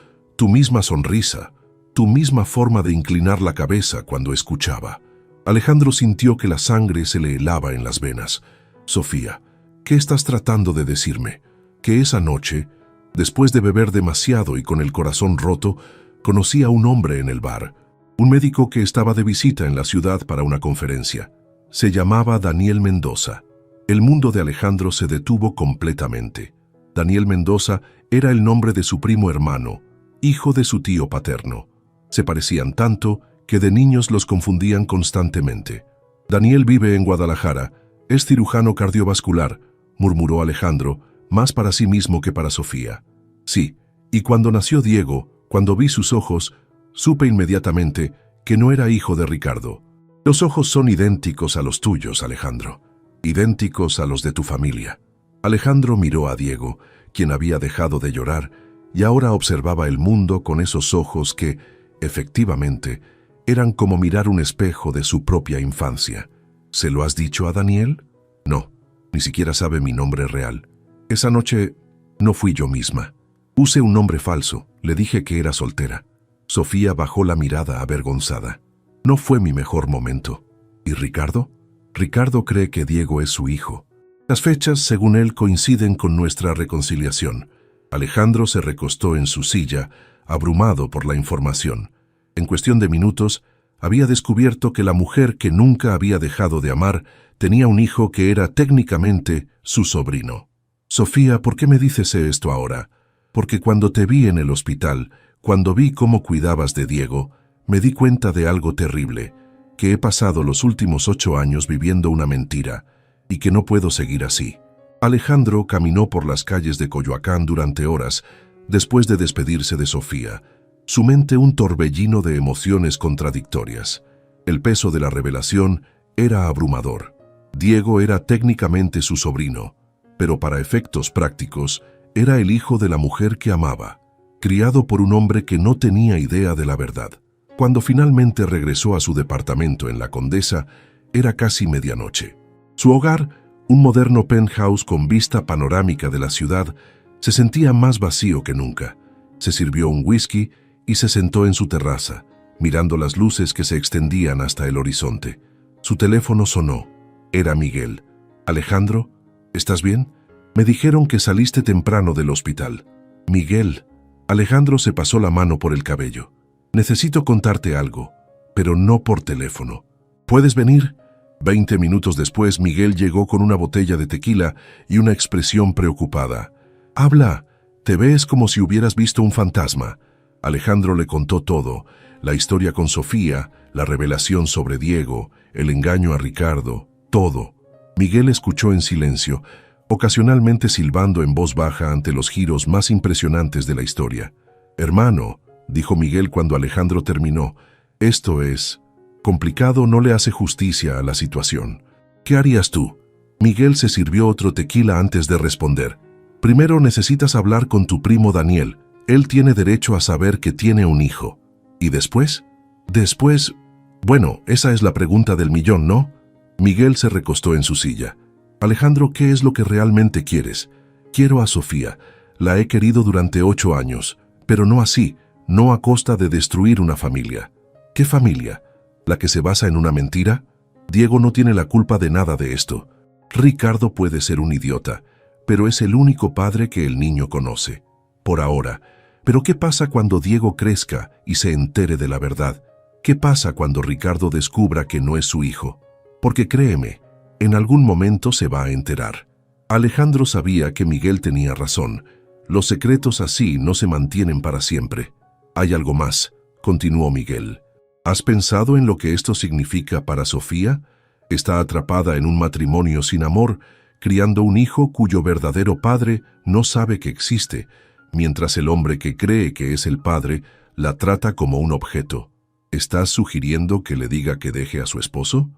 tu misma sonrisa, tu misma forma de inclinar la cabeza cuando escuchaba. Alejandro sintió que la sangre se le helaba en las venas. Sofía, ¿qué estás tratando de decirme? Que esa noche, después de beber demasiado y con el corazón roto, conocí a un hombre en el bar, un médico que estaba de visita en la ciudad para una conferencia. Se llamaba Daniel Mendoza. El mundo de Alejandro se detuvo completamente. Daniel Mendoza era el nombre de su primo hermano, hijo de su tío paterno. Se parecían tanto que de niños los confundían constantemente. Daniel vive en Guadalajara, es cirujano cardiovascular, murmuró Alejandro, más para sí mismo que para Sofía. Sí, y cuando nació Diego, cuando vi sus ojos, supe inmediatamente que no era hijo de Ricardo. Los ojos son idénticos a los tuyos, Alejandro, idénticos a los de tu familia. Alejandro miró a Diego, quien había dejado de llorar, y ahora observaba el mundo con esos ojos que, efectivamente, eran como mirar un espejo de su propia infancia. ¿Se lo has dicho a Daniel? No, ni siquiera sabe mi nombre real. Esa noche no fui yo misma. Usé un nombre falso, le dije que era soltera. Sofía bajó la mirada avergonzada. No fue mi mejor momento. ¿Y Ricardo? Ricardo cree que Diego es su hijo. Las fechas, según él, coinciden con nuestra reconciliación. Alejandro se recostó en su silla, abrumado por la información. En cuestión de minutos, había descubierto que la mujer que nunca había dejado de amar tenía un hijo que era técnicamente su sobrino. Sofía, ¿por qué me dices esto ahora? Porque cuando te vi en el hospital, cuando vi cómo cuidabas de Diego, me di cuenta de algo terrible, que he pasado los últimos 8 años viviendo una mentira, y que no puedo seguir así. Alejandro caminó por las calles de Coyoacán durante horas, después de despedirse de Sofía, su mente un torbellino de emociones contradictorias. El peso de la revelación era abrumador. Diego era técnicamente su sobrino, pero para efectos prácticos era el hijo de la mujer que amaba, criado por un hombre que no tenía idea de la verdad. Cuando finalmente regresó a su departamento en La Condesa, era casi medianoche. Su hogar, un moderno penthouse con vista panorámica de la ciudad, se sentía más vacío que nunca. Se sirvió un whisky y se sentó en su terraza, mirando las luces que se extendían hasta el horizonte. Su teléfono sonó. Era Miguel. «Alejandro, ¿estás bien? Me dijeron que saliste temprano del hospital». «Miguel». Alejandro se pasó la mano por el cabello. «Necesito contarte algo, pero no por teléfono. ¿Puedes venir?» 20 minutos después, Miguel llegó con una botella de tequila y una expresión preocupada. «Habla, te ves como si hubieras visto un fantasma». Alejandro le contó todo, la historia con Sofía, la revelación sobre Diego, el engaño a Ricardo, todo. Miguel escuchó en silencio, ocasionalmente silbando en voz baja ante los giros más impresionantes de la historia. «Hermano», dijo Miguel cuando Alejandro terminó, «esto es complicado, no le hace justicia a la situación. ¿Qué harías tú?» Miguel se sirvió otro tequila antes de responder. «Primero necesitas hablar con tu primo Daniel. Él tiene derecho a saber que tiene un hijo. ¿Y después?» «Después, bueno, esa es la pregunta del millón, ¿no?» Miguel se recostó en su silla. «Alejandro, ¿qué es lo que realmente quieres?» «Quiero a Sofía. La he querido durante 8 años, pero no así, no a costa de destruir una familia». «¿Qué familia? ¿La que se basa en una mentira?» «Diego no tiene la culpa de nada de esto. Ricardo puede ser un idiota, pero es el único padre que el niño conoce. Por ahora. Pero ¿qué pasa cuando Diego crezca y se entere de la verdad? ¿Qué pasa cuando Ricardo descubra que no es su hijo? Porque créeme, en algún momento se va a enterar». Alejandro sabía que Miguel tenía razón. Los secretos así no se mantienen para siempre. «Hay algo más», continuó Miguel. «¿Has pensado en lo que esto significa para Sofía? Está atrapada en un matrimonio sin amor, criando un hijo cuyo verdadero padre no sabe que existe, mientras el hombre que cree que es el padre la trata como un objeto. ¿Estás sugiriendo que le diga que deje a su esposo?»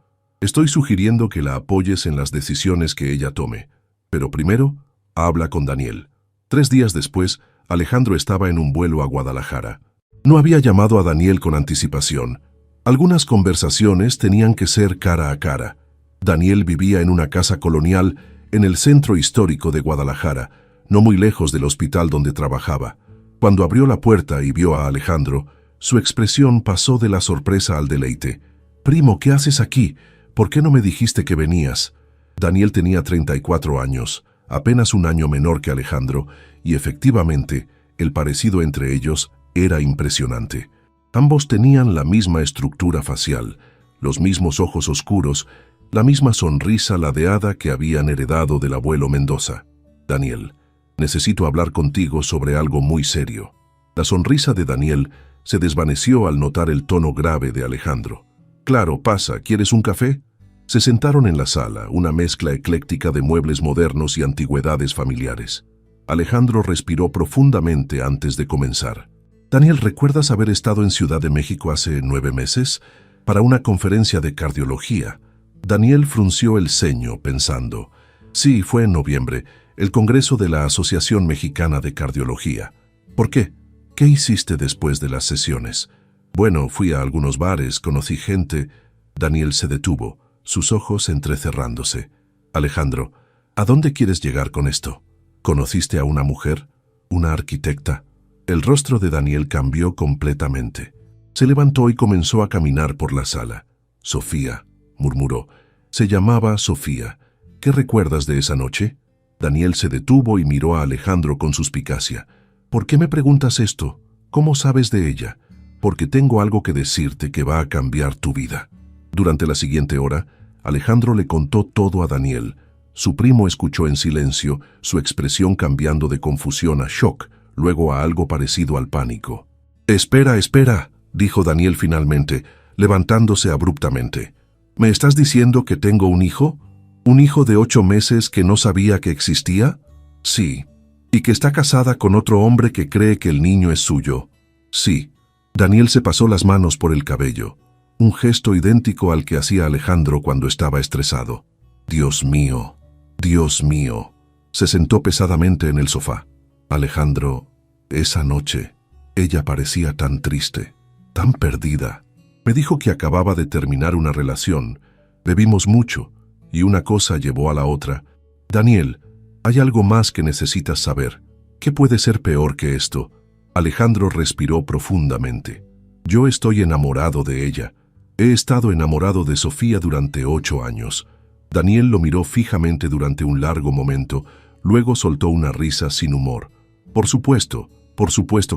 «Estoy sugiriendo que la apoyes en las decisiones que ella tome. Pero primero, habla con Daniel». 3 días después, Alejandro estaba en un vuelo a Guadalajara. No había llamado a Daniel con anticipación. Algunas conversaciones tenían que ser cara a cara. Daniel vivía en una casa colonial en el centro histórico de Guadalajara, no muy lejos del hospital donde trabajaba. Cuando abrió la puerta y vio a Alejandro, su expresión pasó de la sorpresa al deleite. «Primo, ¿qué haces aquí? ¿Por qué no me dijiste que venías?» Daniel tenía 34 años, apenas un año menor que Alejandro, y efectivamente, el parecido entre ellos era impresionante. Ambos tenían la misma estructura facial, los mismos ojos oscuros, la misma sonrisa ladeada que habían heredado del abuelo Mendoza. «Daniel, necesito hablar contigo sobre algo muy serio». La sonrisa de Daniel se desvaneció al notar el tono grave de Alejandro. «Claro, pasa, ¿quieres un café?» Se sentaron en la sala, una mezcla ecléctica de muebles modernos y antigüedades familiares. Alejandro respiró profundamente antes de comenzar. «Daniel, ¿recuerdas haber estado en Ciudad de México hace 9 meses? Para una conferencia de cardiología». Daniel frunció el ceño, pensando. «Sí, fue en noviembre, el congreso de la Asociación Mexicana de Cardiología». «¿Por qué? ¿Qué hiciste después de las sesiones?» «Bueno, fui a algunos bares, conocí gente». Daniel se detuvo, sus ojos entrecerrándose. «Alejandro, ¿a dónde quieres llegar con esto? ¿Conociste a una mujer? ¿Una arquitecta?» El rostro de Daniel cambió completamente. Se levantó y comenzó a caminar por la sala. «Sofía», murmuró. «Se llamaba Sofía. ¿Qué recuerdas de esa noche?» Daniel se detuvo y miró a Alejandro con suspicacia. «¿Por qué me preguntas esto? ¿Cómo sabes de ella?» «Porque tengo algo que decirte que va a cambiar tu vida». Durante la siguiente hora, Alejandro le contó todo a Daniel. Su primo escuchó en silencio, su expresión cambiando de confusión a shock, luego a algo parecido al pánico. «Espera, espera», dijo Daniel finalmente, levantándose abruptamente. «¿Me estás diciendo que tengo un hijo? ¿Un hijo de 8 meses que no sabía que existía?» «Sí». «¿Y que está casada con otro hombre que cree que el niño es suyo?» «Sí». Daniel se pasó las manos por el cabello, un gesto idéntico al que hacía Alejandro cuando estaba estresado. «Dios mío, Dios mío». Se sentó pesadamente en el sofá. «Alejandro, esa noche, ella parecía tan triste, tan perdida. Me dijo que acababa de terminar una relación. Bebimos mucho, y una cosa llevó a la otra. Daniel, hay algo más que necesitas saber. ¿Qué puede ser peor que esto?» Alejandro respiró profundamente. «Yo estoy enamorado de ella. He estado enamorado de Sofía durante 8 años». Daniel lo miró fijamente durante un largo momento, luego soltó una risa sin humor. Por supuesto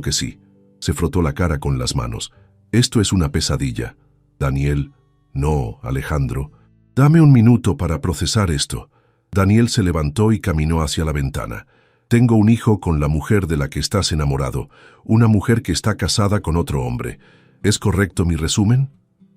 que sí». Se frotó la cara con las manos. «Esto es una pesadilla». «Daniel». «No, Alejandro. Dame un minuto para procesar esto». Daniel se levantó y caminó hacia la ventana. «Tengo un hijo con la mujer de la que estás enamorado, una mujer que está casada con otro hombre. ¿Es correcto mi resumen?»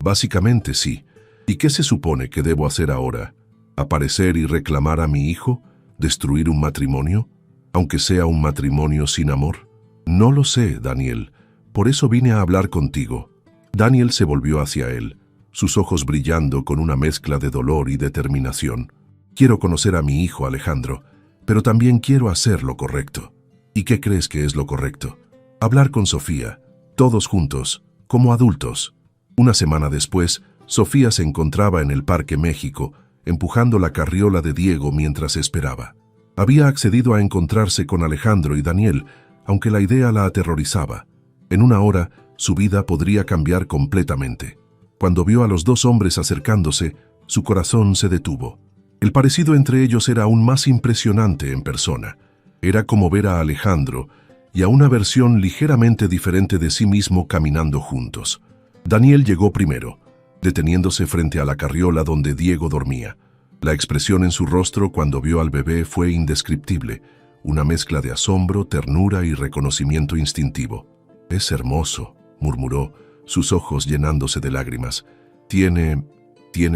«Básicamente sí. ¿Y qué se supone que debo hacer ahora? ¿Aparecer y reclamar a mi hijo? ¿Destruir un matrimonio? Aunque sea un matrimonio sin amor?» «No lo sé, Daniel. Por eso vine a hablar contigo». Daniel se volvió hacia él, sus ojos brillando con una mezcla de dolor y determinación. «Quiero conocer a mi hijo, Alejandro, pero también quiero hacer lo correcto». «¿Y qué crees que es lo correcto?» «Hablar con Sofía, todos juntos, como adultos». Una semana después, Sofía se encontraba en el Parque México, empujando la carriola de Diego mientras esperaba. Había accedido a encontrarse con Alejandro y Daniel, aunque la idea la aterrorizaba. En una hora, su vida podría cambiar completamente. Cuando vio a los 2 hombres acercándose, su corazón se detuvo. El parecido entre ellos era aún más impresionante en persona. Era como ver a Alejandro y a una versión ligeramente diferente de sí mismo caminando juntos. Daniel llegó primero, deteniéndose frente a la carriola donde Diego dormía. La expresión en su rostro cuando vio al bebé fue indescriptible, una mezcla de asombro, ternura y reconocimiento instintivo. «Es hermoso», murmuró, sus ojos llenándose de lágrimas. Tiene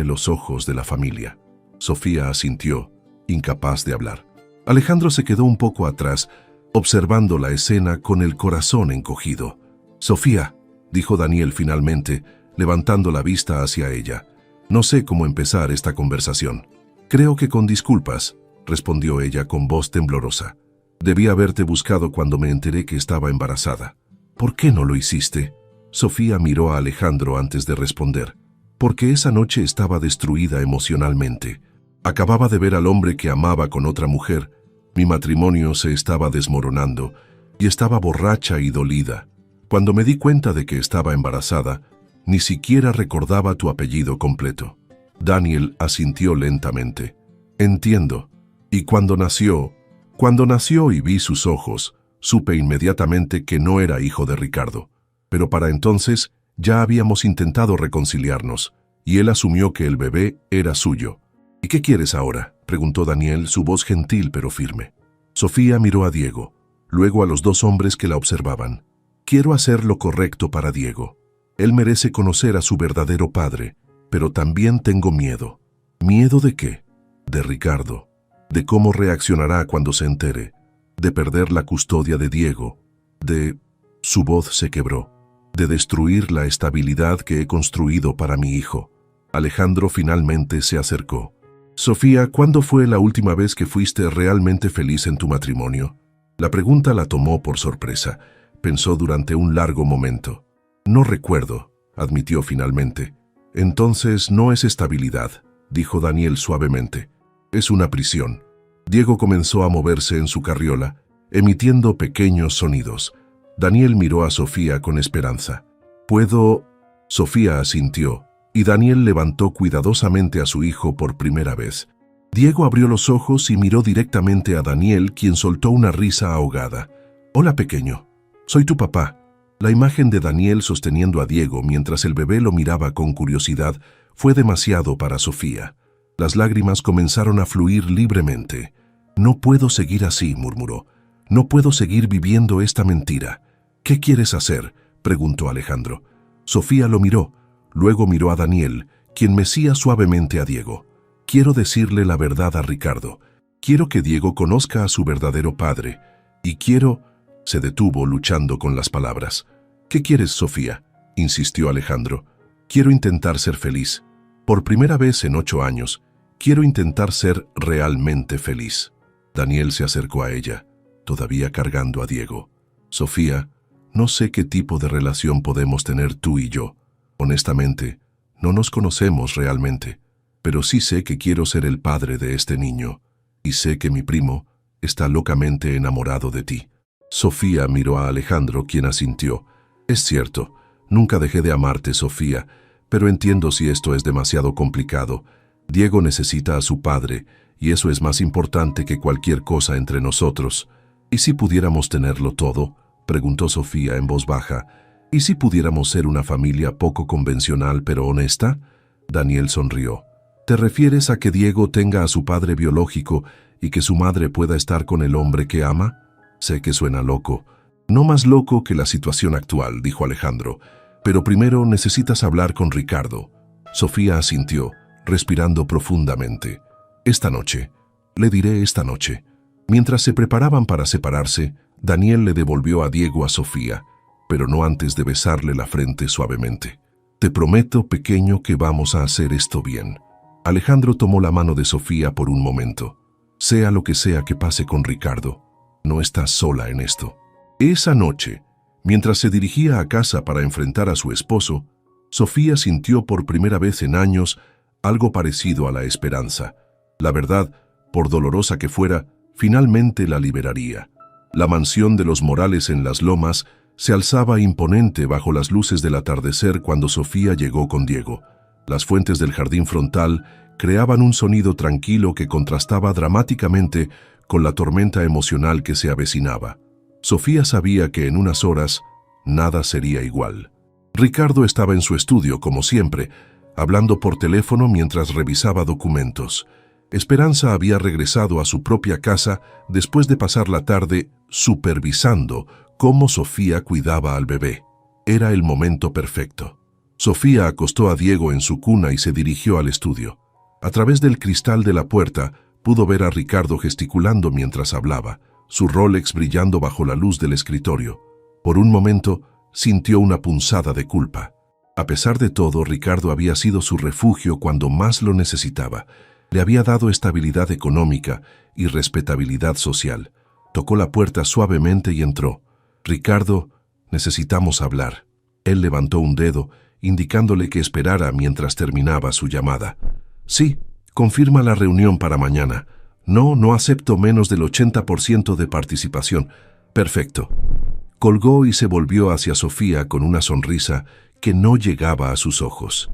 los ojos de la familia». Sofía asintió, incapaz de hablar. Alejandro se quedó un poco atrás, observando la escena con el corazón encogido. «Sofía», dijo Daniel finalmente, levantando la vista hacia ella. «No sé cómo empezar esta conversación». «Creo que con disculpas», respondió ella con voz temblorosa. «Debí haberte buscado cuando me enteré que estaba embarazada». «¿Por qué no lo hiciste?» Sofía miró a Alejandro antes de responder. «Porque esa noche estaba destruida emocionalmente. Acababa de ver al hombre que amaba con otra mujer. Mi matrimonio se estaba desmoronando. y estaba borracha y dolida. Cuando me di cuenta de que estaba embarazada, ni siquiera recordaba tu apellido completo. Daniel asintió lentamente. Entiendo. Y cuando nació y vi sus ojos, supe inmediatamente que no era hijo de Ricardo. Pero para entonces ya habíamos intentado reconciliarnos, y él asumió que el bebé era suyo. ¿Y qué quieres ahora?, preguntó Daniel, su voz gentil pero firme. Sofía miró a Diego, luego a los dos hombres que la observaban. Quiero hacer lo correcto para Diego. Él merece conocer a su verdadero padre, pero también tengo miedo. ¿Miedo de qué? De Ricardo, de cómo reaccionará cuando se entere, de perder la custodia de Diego, de... Su voz se quebró, de destruir la estabilidad que he construido para mi hijo. Alejandro finalmente se acercó. Sofía, ¿cuándo fue la última vez que fuiste realmente feliz en tu matrimonio? La pregunta la tomó por sorpresa. Pensó durante un largo momento. No recuerdo, admitió finalmente. Entonces no es estabilidad, dijo Daniel suavemente. Es una prisión. Diego comenzó a moverse en su carriola, emitiendo pequeños sonidos. Daniel miró a Sofía con esperanza. ¿Puedo...? Sofía asintió, y Daniel levantó cuidadosamente a su hijo por primera vez. Diego abrió los ojos y miró directamente a Daniel, quien soltó una risa ahogada. Hola, pequeño. Soy tu papá. La imagen de Daniel sosteniendo a Diego mientras el bebé lo miraba con curiosidad fue demasiado para Sofía. Las lágrimas comenzaron a fluir libremente. No puedo seguir así, murmuró. No puedo seguir viviendo esta mentira. ¿Qué quieres hacer?, preguntó Alejandro. Sofía lo miró, luego miró a Daniel, quien mecía suavemente a Diego. Quiero decirle la verdad a Ricardo. Quiero que Diego conozca a su verdadero padre. Y quiero... Se detuvo luchando con las palabras. ¿Qué quieres, Sofía?, insistió Alejandro. Quiero intentar ser feliz. Por primera vez en 8 años, quiero intentar ser realmente feliz. Daniel se acercó a ella, todavía cargando a Diego. Sofía, no sé qué tipo de relación podemos tener tú y yo. Honestamente, no nos conocemos realmente, pero sí sé que quiero ser el padre de este niño, y sé que mi primo está locamente enamorado de ti. Sofía miró a Alejandro, quien asintió. Es cierto, nunca dejé de amarte, Sofía, pero entiendo si esto es demasiado complicado. Diego necesita a su padre, y eso es más importante que cualquier cosa entre nosotros. ¿Y si pudiéramos tenerlo todo?, preguntó Sofía en voz baja. ¿Y si pudiéramos ser una familia poco convencional pero honesta? Daniel sonrió. ¿Te refieres a que Diego tenga a su padre biológico y que su madre pueda estar con el hombre que ama? Sé que suena loco. No más loco que la situación actual, dijo Alejandro. Pero primero necesitas hablar con Ricardo. Sofía asintió, respirando profundamente. Esta noche. Le diré esta noche. Mientras se preparaban para separarse, Daniel le devolvió a Diego a Sofía, pero no antes de besarle la frente suavemente. Te prometo, pequeño, que vamos a hacer esto bien. Alejandro tomó la mano de Sofía por un momento. Sea lo que sea que pase con Ricardo, no estás sola en esto. Esa noche, mientras se dirigía a casa para enfrentar a su esposo, Sofía sintió por primera vez en años algo parecido a la esperanza. La verdad, por dolorosa que fuera, finalmente la liberaría. La mansión de los Morales en Las Lomas se alzaba imponente bajo las luces del atardecer cuando Sofía llegó con Diego. Las fuentes del jardín frontal creaban un sonido tranquilo que contrastaba dramáticamente con la tormenta emocional que se avecinaba. Sofía sabía que en unas horas nada sería igual. Ricardo estaba en su estudio, como siempre, hablando por teléfono mientras revisaba documentos. Esperanza había regresado a su propia casa después de pasar la tarde supervisando cómo Sofía cuidaba al bebé. Era el momento perfecto. Sofía acostó a Diego en su cuna y se dirigió al estudio. A través del cristal de la puerta pudo ver a Ricardo gesticulando mientras hablaba, su Rolex brillando bajo la luz del escritorio. Por un momento sintió una punzada de culpa. A pesar de todo, Ricardo había sido su refugio cuando más lo necesitaba. Le había dado estabilidad económica y respetabilidad social. Tocó la puerta suavemente y entró. Ricardo, necesitamos hablar. Él levantó un dedo, indicándole que esperara mientras terminaba su llamada. Sí, confirma la reunión para mañana. No acepto menos del 80% de participación. Perfecto. Colgó y se volvió hacia Sofía con una sonrisa que no llegaba a sus ojos.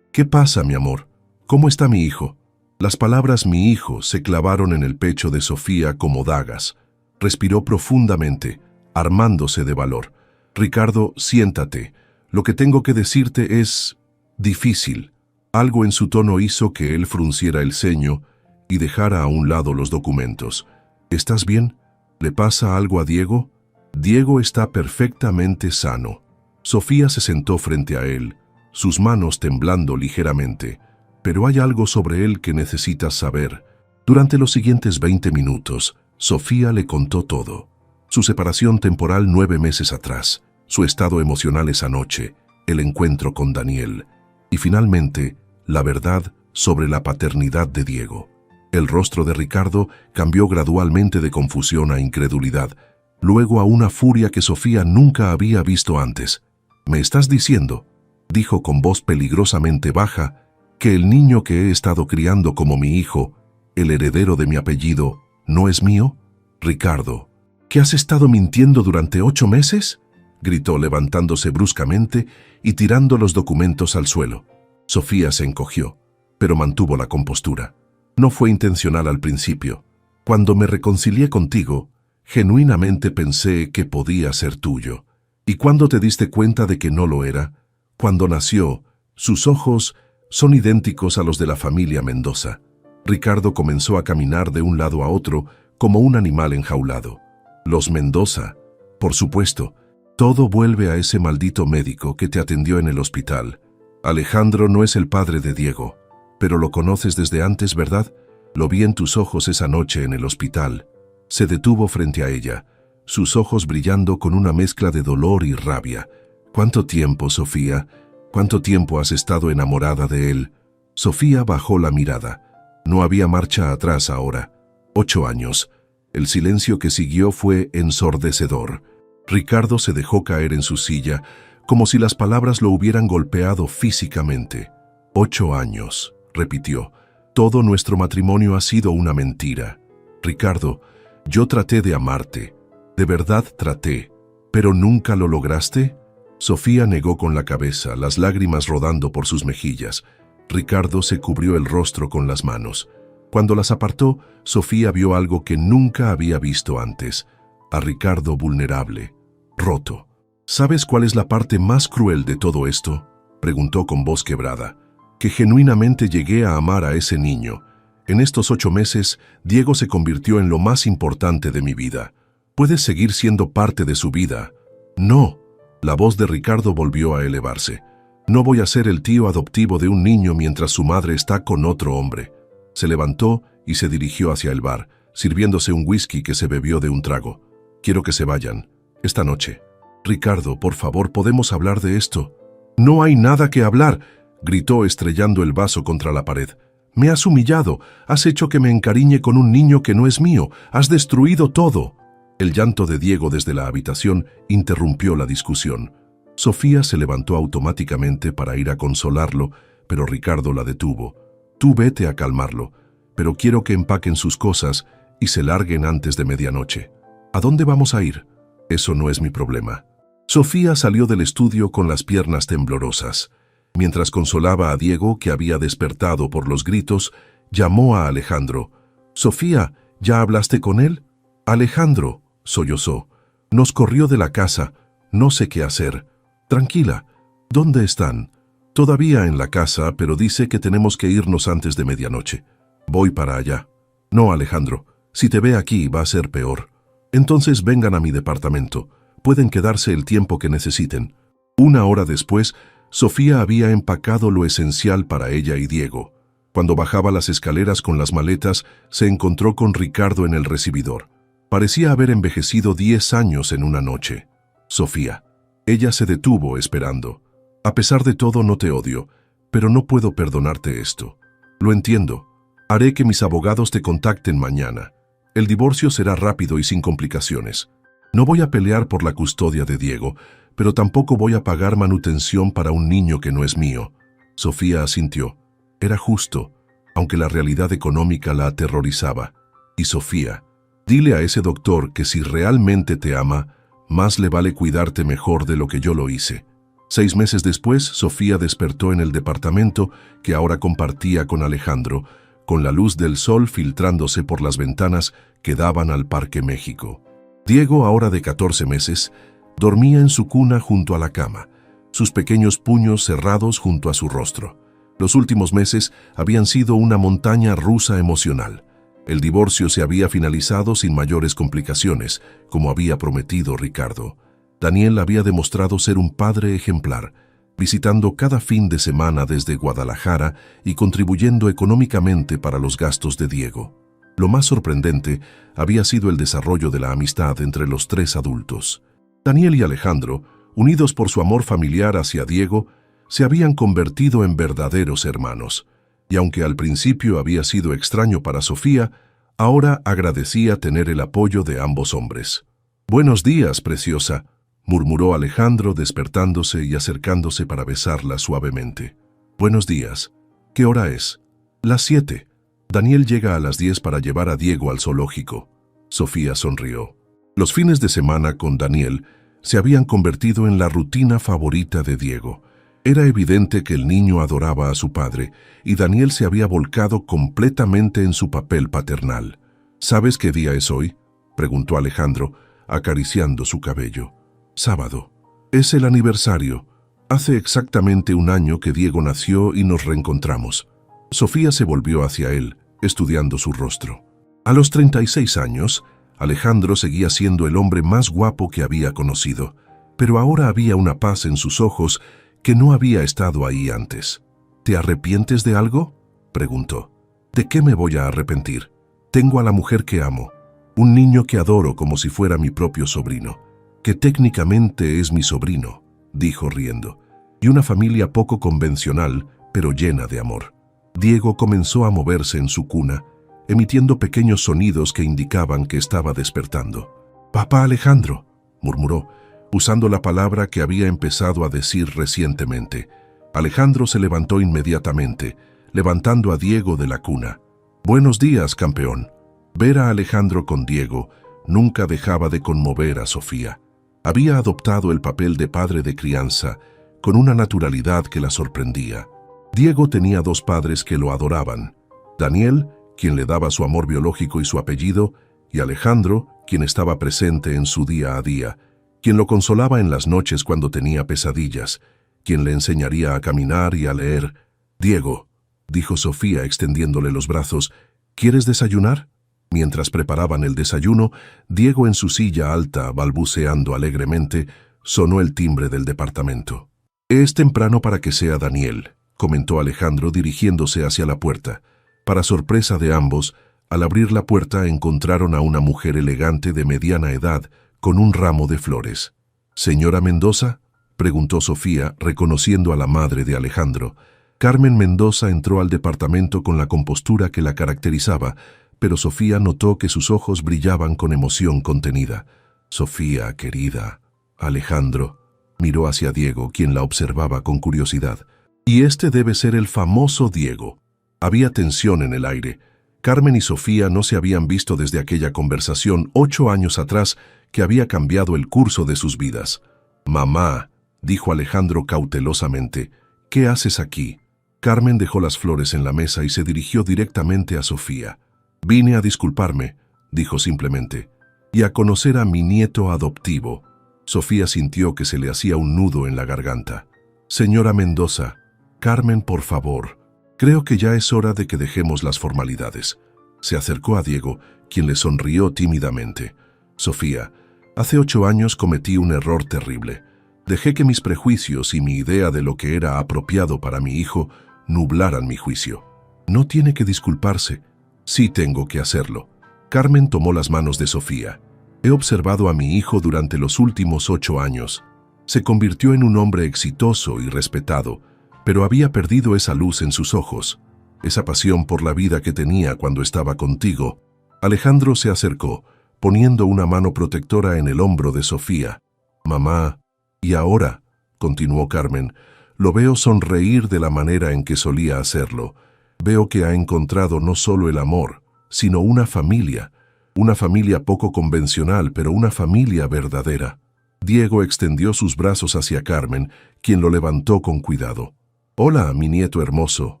¿Qué pasa, mi amor? ¿Cómo está mi hijo? Las palabras mi hijo se clavaron en el pecho de Sofía como dagas. Respiró profundamente, armándose de valor. Ricardo, siéntate. Lo que tengo que decirte es difícil. Algo en su tono hizo que él frunciera el ceño y dejara a un lado los documentos. ¿Estás bien? ¿Le pasa algo a Diego? Diego está perfectamente sano. Sofía se sentó frente a él, sus manos temblando ligeramente. Pero hay algo sobre él que necesitas saber. Durante los siguientes 20 minutos, Sofía le contó todo. Su separación temporal 9 meses atrás, su estado emocional esa noche, el encuentro con Daniel y finalmente, la verdad sobre la paternidad de Diego. El rostro de Ricardo cambió gradualmente de confusión a incredulidad, luego a una furia que Sofía nunca había visto antes. «¿Me estás diciendo?», dijo con voz peligrosamente baja, «que el niño que he estado criando como mi hijo, el heredero de mi apellido, no es mío?» «Ricardo, ¿que has estado mintiendo durante 8 meses?» gritó levantándose bruscamente y tirando los documentos al suelo. Sofía se encogió, pero mantuvo la compostura. «No fue intencional al principio. Cuando me reconcilié contigo, genuinamente pensé que podía ser tuyo. ¿Y cuándo te diste cuenta de que no lo era? Cuando nació, sus ojos son idénticos a los de la familia Mendoza». Ricardo comenzó a caminar de un lado a otro como un animal enjaulado. «Los Mendoza, por supuesto. Todo vuelve a ese maldito médico que te atendió en el hospital. Alejandro no es el padre de Diego, pero lo conoces desde antes, ¿verdad? Lo vi en tus ojos esa noche en el hospital». Se detuvo frente a ella, sus ojos brillando con una mezcla de dolor y rabia. «¿Cuánto tiempo, Sofía? ¿Cuánto tiempo has estado enamorada de él?» Sofía bajó la mirada. No había marcha atrás ahora. 8 años. El silencio que siguió fue ensordecedor. Ricardo se dejó caer en su silla, como si las palabras lo hubieran golpeado físicamente. 8 años, repitió. Todo nuestro matrimonio ha sido una mentira. Ricardo, yo traté de amarte. De verdad traté. ¿Pero nunca lo lograste? Sofía negó con la cabeza, las lágrimas rodando por sus mejillas. Ricardo se cubrió el rostro con las manos. Cuando las apartó, Sofía vio algo que nunca había visto antes. A Ricardo vulnerable, roto. ¿Sabes cuál es la parte más cruel de todo esto?, preguntó con voz quebrada. Que genuinamente llegué a amar a ese niño. En estos 8 meses, Diego se convirtió en lo más importante de mi vida. ¿Puedes seguir siendo parte de su vida? No. La voz de Ricardo volvió a elevarse. No voy a ser el tío adoptivo de un niño mientras su madre está con otro hombre. Se levantó y se dirigió hacia el bar, sirviéndose un whisky que se bebió de un trago. Quiero que se vayan. Esta noche. Ricardo, por favor, ¿podemos hablar de esto? No hay nada que hablar, gritó estrellando el vaso contra la pared. Me has humillado, has hecho que me encariñe con un niño que no es mío, has destruido todo. El llanto de Diego desde la habitación interrumpió la discusión. Sofía se levantó automáticamente para ir a consolarlo, pero Ricardo la detuvo. Tú vete a calmarlo, pero quiero que empaquen sus cosas y se larguen antes de medianoche. ¿A dónde vamos a ir? Eso no es mi problema. Sofía salió del estudio con las piernas temblorosas. Mientras consolaba a Diego, que había despertado por los gritos, llamó a Alejandro. «Sofía, ¿ya hablaste con él?» «Alejandro», sollozó. «Nos corrió de la casa. No sé qué hacer». «Tranquila. ¿Dónde están?» «Todavía en la casa, pero dice que tenemos que irnos antes de medianoche». «Voy para allá». «No, Alejandro. Si te ve aquí va a ser peor». «Entonces vengan a mi departamento. Pueden quedarse el tiempo que necesiten». 1 hora después, Sofía había empacado lo esencial para ella y Diego. Cuando bajaba las escaleras con las maletas, se encontró con Ricardo en el recibidor. Parecía haber envejecido 10 años en una noche. «Sofía». Ella se detuvo esperando. «A pesar de todo no te odio, pero no puedo perdonarte esto». «Lo entiendo. Haré que mis abogados te contacten mañana. El divorcio será rápido y sin complicaciones. No voy a pelear por la custodia de Diego, pero tampoco voy a pagar manutención para un niño que no es mío». Sofía asintió. Era justo, aunque la realidad económica la aterrorizaba. Y Sofía, Dile a ese doctor que si realmente te ama, más le vale cuidarte mejor de lo que yo lo hice. 6 meses después, Sofía despertó en el departamento que ahora compartía con Alejandro, con la luz del sol filtrándose por las ventanas que daban al Parque México. Diego, ahora de 14 meses, dormía en su cuna junto a la cama, sus pequeños puños cerrados junto a su rostro. Los últimos meses habían sido una montaña rusa emocional. El divorcio se había finalizado sin mayores complicaciones, como había prometido Ricardo. Daniel había demostrado ser un padre ejemplar, visitando cada fin de semana desde Guadalajara y contribuyendo económicamente para los gastos de Diego. Lo más sorprendente había sido el desarrollo de la amistad entre los 3 adultos. Daniel y Alejandro, unidos por su amor familiar hacia Diego, se habían convertido en verdaderos hermanos, y aunque al principio había sido extraño para Sofía, ahora agradecía tener el apoyo de ambos hombres. «Buenos días, preciosa», murmuró Alejandro despertándose y acercándose para besarla suavemente. «Buenos días. ¿Qué hora es?» «Las 7. Daniel llega a las 10 para llevar a Diego al zoológico». Sofía sonrió. Los fines de semana con Daniel se habían convertido en la rutina favorita de Diego. Era evidente que el niño adoraba a su padre y Daniel se había volcado completamente en su papel paternal. «¿Sabes qué día es hoy?», preguntó Alejandro, acariciando su cabello. «Sábado. Es el aniversario. Hace exactamente 1 año que Diego nació y nos reencontramos». Sofía se volvió hacia él, estudiando su rostro. A los 36 años, Alejandro seguía siendo el hombre más guapo que había conocido, pero ahora había una paz en sus ojos que no había estado ahí antes. «¿Te arrepientes de algo?», preguntó. «¿De qué me voy a arrepentir? Tengo a la mujer que amo, un niño que adoro como si fuera mi propio sobrino, que técnicamente es mi sobrino», dijo riendo, «y una familia poco convencional, pero llena de amor». Diego comenzó a moverse en su cuna, emitiendo pequeños sonidos que indicaban que estaba despertando. «Papá Alejandro», murmuró, usando la palabra que había empezado a decir recientemente. Alejandro se levantó inmediatamente, levantando a Diego de la cuna. «Buenos días, campeón». Ver a Alejandro con Diego nunca dejaba de conmover a Sofía. Había adoptado el papel de padre de crianza con una naturalidad que la sorprendía. Diego tenía 2 padres que lo adoraban: Daniel, quien le daba su amor biológico y su apellido, y Alejandro, quien estaba presente en su día a día, quien lo consolaba en las noches cuando tenía pesadillas, quien le enseñaría a caminar y a leer. «Diego», dijo Sofía extendiéndole los brazos, «¿quieres desayunar?». Mientras preparaban el desayuno, Diego en su silla alta, balbuceando alegremente, sonó el timbre del departamento. «Es temprano para que sea Daniel», comentó Alejandro dirigiéndose hacia la puerta. Para sorpresa de ambos, al abrir la puerta encontraron a una mujer elegante de mediana edad con un ramo de flores. «¿Señora Mendoza?», preguntó Sofía, reconociendo a la madre de Alejandro. Carmen Mendoza entró al departamento con la compostura que la caracterizaba, pero Sofía notó que sus ojos brillaban con emoción contenida. «Sofía, querida». Alejandro miró hacia Diego, quien la observaba con curiosidad. «Y este debe ser el famoso Diego». Había tensión en el aire. Carmen y Sofía no se habían visto desde aquella conversación 8 años atrás que había cambiado el curso de sus vidas. «Mamá», dijo Alejandro cautelosamente, «¿qué haces aquí?». Carmen dejó las flores en la mesa y se dirigió directamente a Sofía. «Vine a disculparme», dijo simplemente, «y a conocer a mi nieto adoptivo». Sofía sintió que se le hacía un nudo en la garganta. «Señora Mendoza, Carmen, por favor, creo que ya es hora de que dejemos las formalidades». Se acercó a Diego, quien le sonrió tímidamente. «Sofía, hace 8 años cometí un error terrible. Dejé que mis prejuicios y mi idea de lo que era apropiado para mi hijo nublaran mi juicio. No tiene que disculparse. Sí tengo que hacerlo». Carmen tomó las manos de Sofía. «He observado a mi hijo durante los últimos 8 años. Se convirtió en un hombre exitoso y respetado, pero había perdido esa luz en sus ojos, esa pasión por la vida que tenía cuando estaba contigo». Alejandro se acercó, poniendo una mano protectora en el hombro de Sofía. «Mamá, y ahora», continuó Carmen, «lo veo sonreír de la manera en que solía hacerlo. Veo que ha encontrado no solo el amor, sino una familia, Una familia poco convencional, pero una familia verdadera. Diego extendió sus brazos hacia Carmen, quien lo levantó con cuidado. «Hola, mi nieto hermoso»,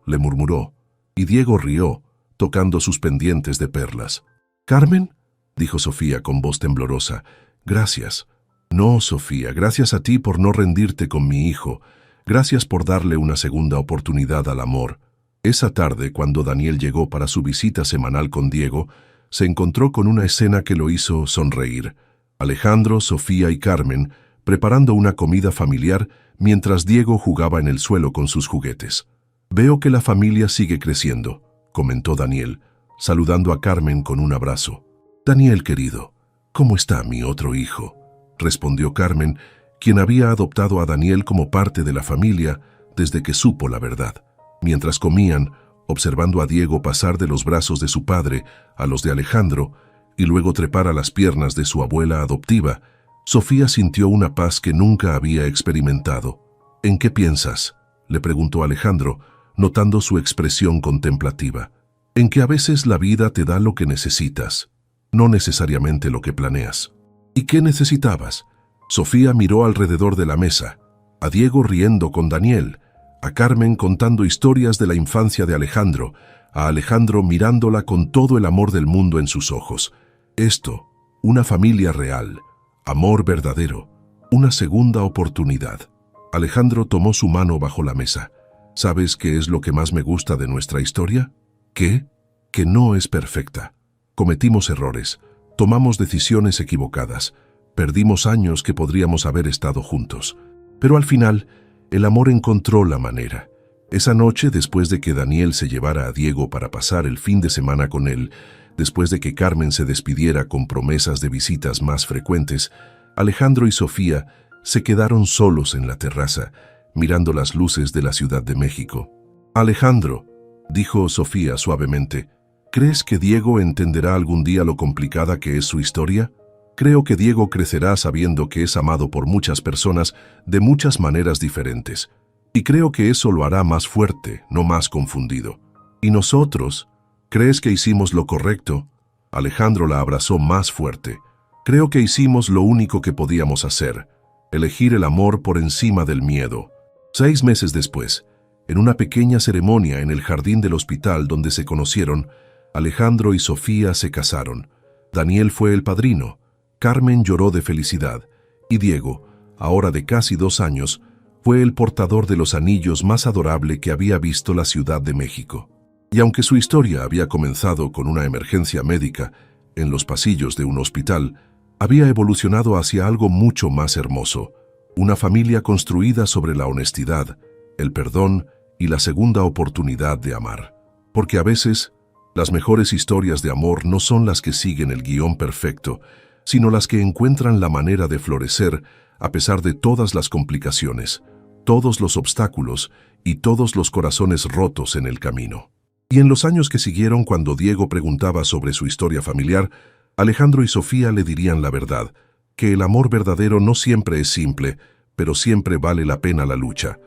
le murmuró, y Diego rió, tocando sus pendientes de perlas. «¿Carmen?», dijo Sofía con voz temblorosa. «Gracias». «No, Sofía, gracias a ti por no rendirte con mi hijo. Gracias por darle una segunda oportunidad al amor». Esa tarde, cuando Daniel llegó para su visita semanal con Diego, se encontró con una escena que lo hizo sonreír. Alejandro, Sofía y Carmen preparando una comida familiar mientras Diego jugaba en el suelo con sus juguetes. «Veo que la familia sigue creciendo», comentó Daniel, saludando a Carmen con un abrazo. «Daniel, querido, ¿cómo está mi otro hijo?», respondió Carmen, quien había adoptado a Daniel como parte de la familia desde que supo la verdad. Mientras comían, observando a Diego pasar de los brazos de su padre a los de Alejandro y luego trepar a las piernas de su abuela adoptiva, Sofía sintió una paz que nunca había experimentado. «¿En qué piensas?», le preguntó Alejandro, notando su expresión contemplativa. «En que a veces la vida te da lo que necesitas, no necesariamente lo que planeas». «¿Y qué necesitabas?». Sofía miró alrededor de la mesa, a Diego riendo con Daniel, a Carmen contando historias de la infancia de Alejandro, a Alejandro mirándola con todo el amor del mundo en sus ojos. Esto, una familia real, amor verdadero, una segunda oportunidad. Alejandro tomó su mano bajo la mesa. «¿Sabes qué es lo que más me gusta de nuestra historia?». «¿Qué?». «Que no es perfecta. Cometimos errores, tomamos decisiones equivocadas, perdimos años que podríamos haber estado juntos. Pero al final, el amor encontró la manera». Esa noche, después de que Daniel se llevara a Diego para pasar el fin de semana con él, después de que Carmen se despidiera con promesas de visitas más frecuentes, Alejandro y Sofía se quedaron solos en la terraza, mirando las luces de la Ciudad de México. «Alejandro», dijo Sofía suavemente, «¿crees que Diego entenderá algún día lo complicada que es su historia? Creo que Diego crecerá sabiendo que es amado por muchas personas de muchas maneras diferentes. Y creo que eso lo hará más fuerte, no más confundido. ¿Y nosotros? ¿Crees que hicimos lo correcto?». Alejandro la abrazó más fuerte. «Creo que hicimos lo único que podíamos hacer, elegir el amor por encima del miedo». 6 meses después, en una pequeña ceremonia en el jardín del hospital donde se conocieron, Alejandro y Sofía se casaron. Daniel fue el padrino, Carmen lloró de felicidad, y Diego, ahora de casi 2 años, fue el portador de los anillos más adorable que había visto la Ciudad de México. Y aunque su historia había comenzado con una emergencia médica en los pasillos de un hospital, había evolucionado hacia algo mucho más hermoso, una familia construida sobre la honestidad, el perdón y la segunda oportunidad de amar. Porque a veces, las mejores historias de amor no son las que siguen el guión perfecto, sino las que encuentran la manera de florecer a pesar de todas las complicaciones, todos los obstáculos y todos los corazones rotos en el camino. Y en los años que siguieron, cuando Diego preguntaba sobre su historia familiar, Alejandro y Sofía le dirían la verdad, que el amor verdadero no siempre es simple, pero siempre vale la pena la lucha.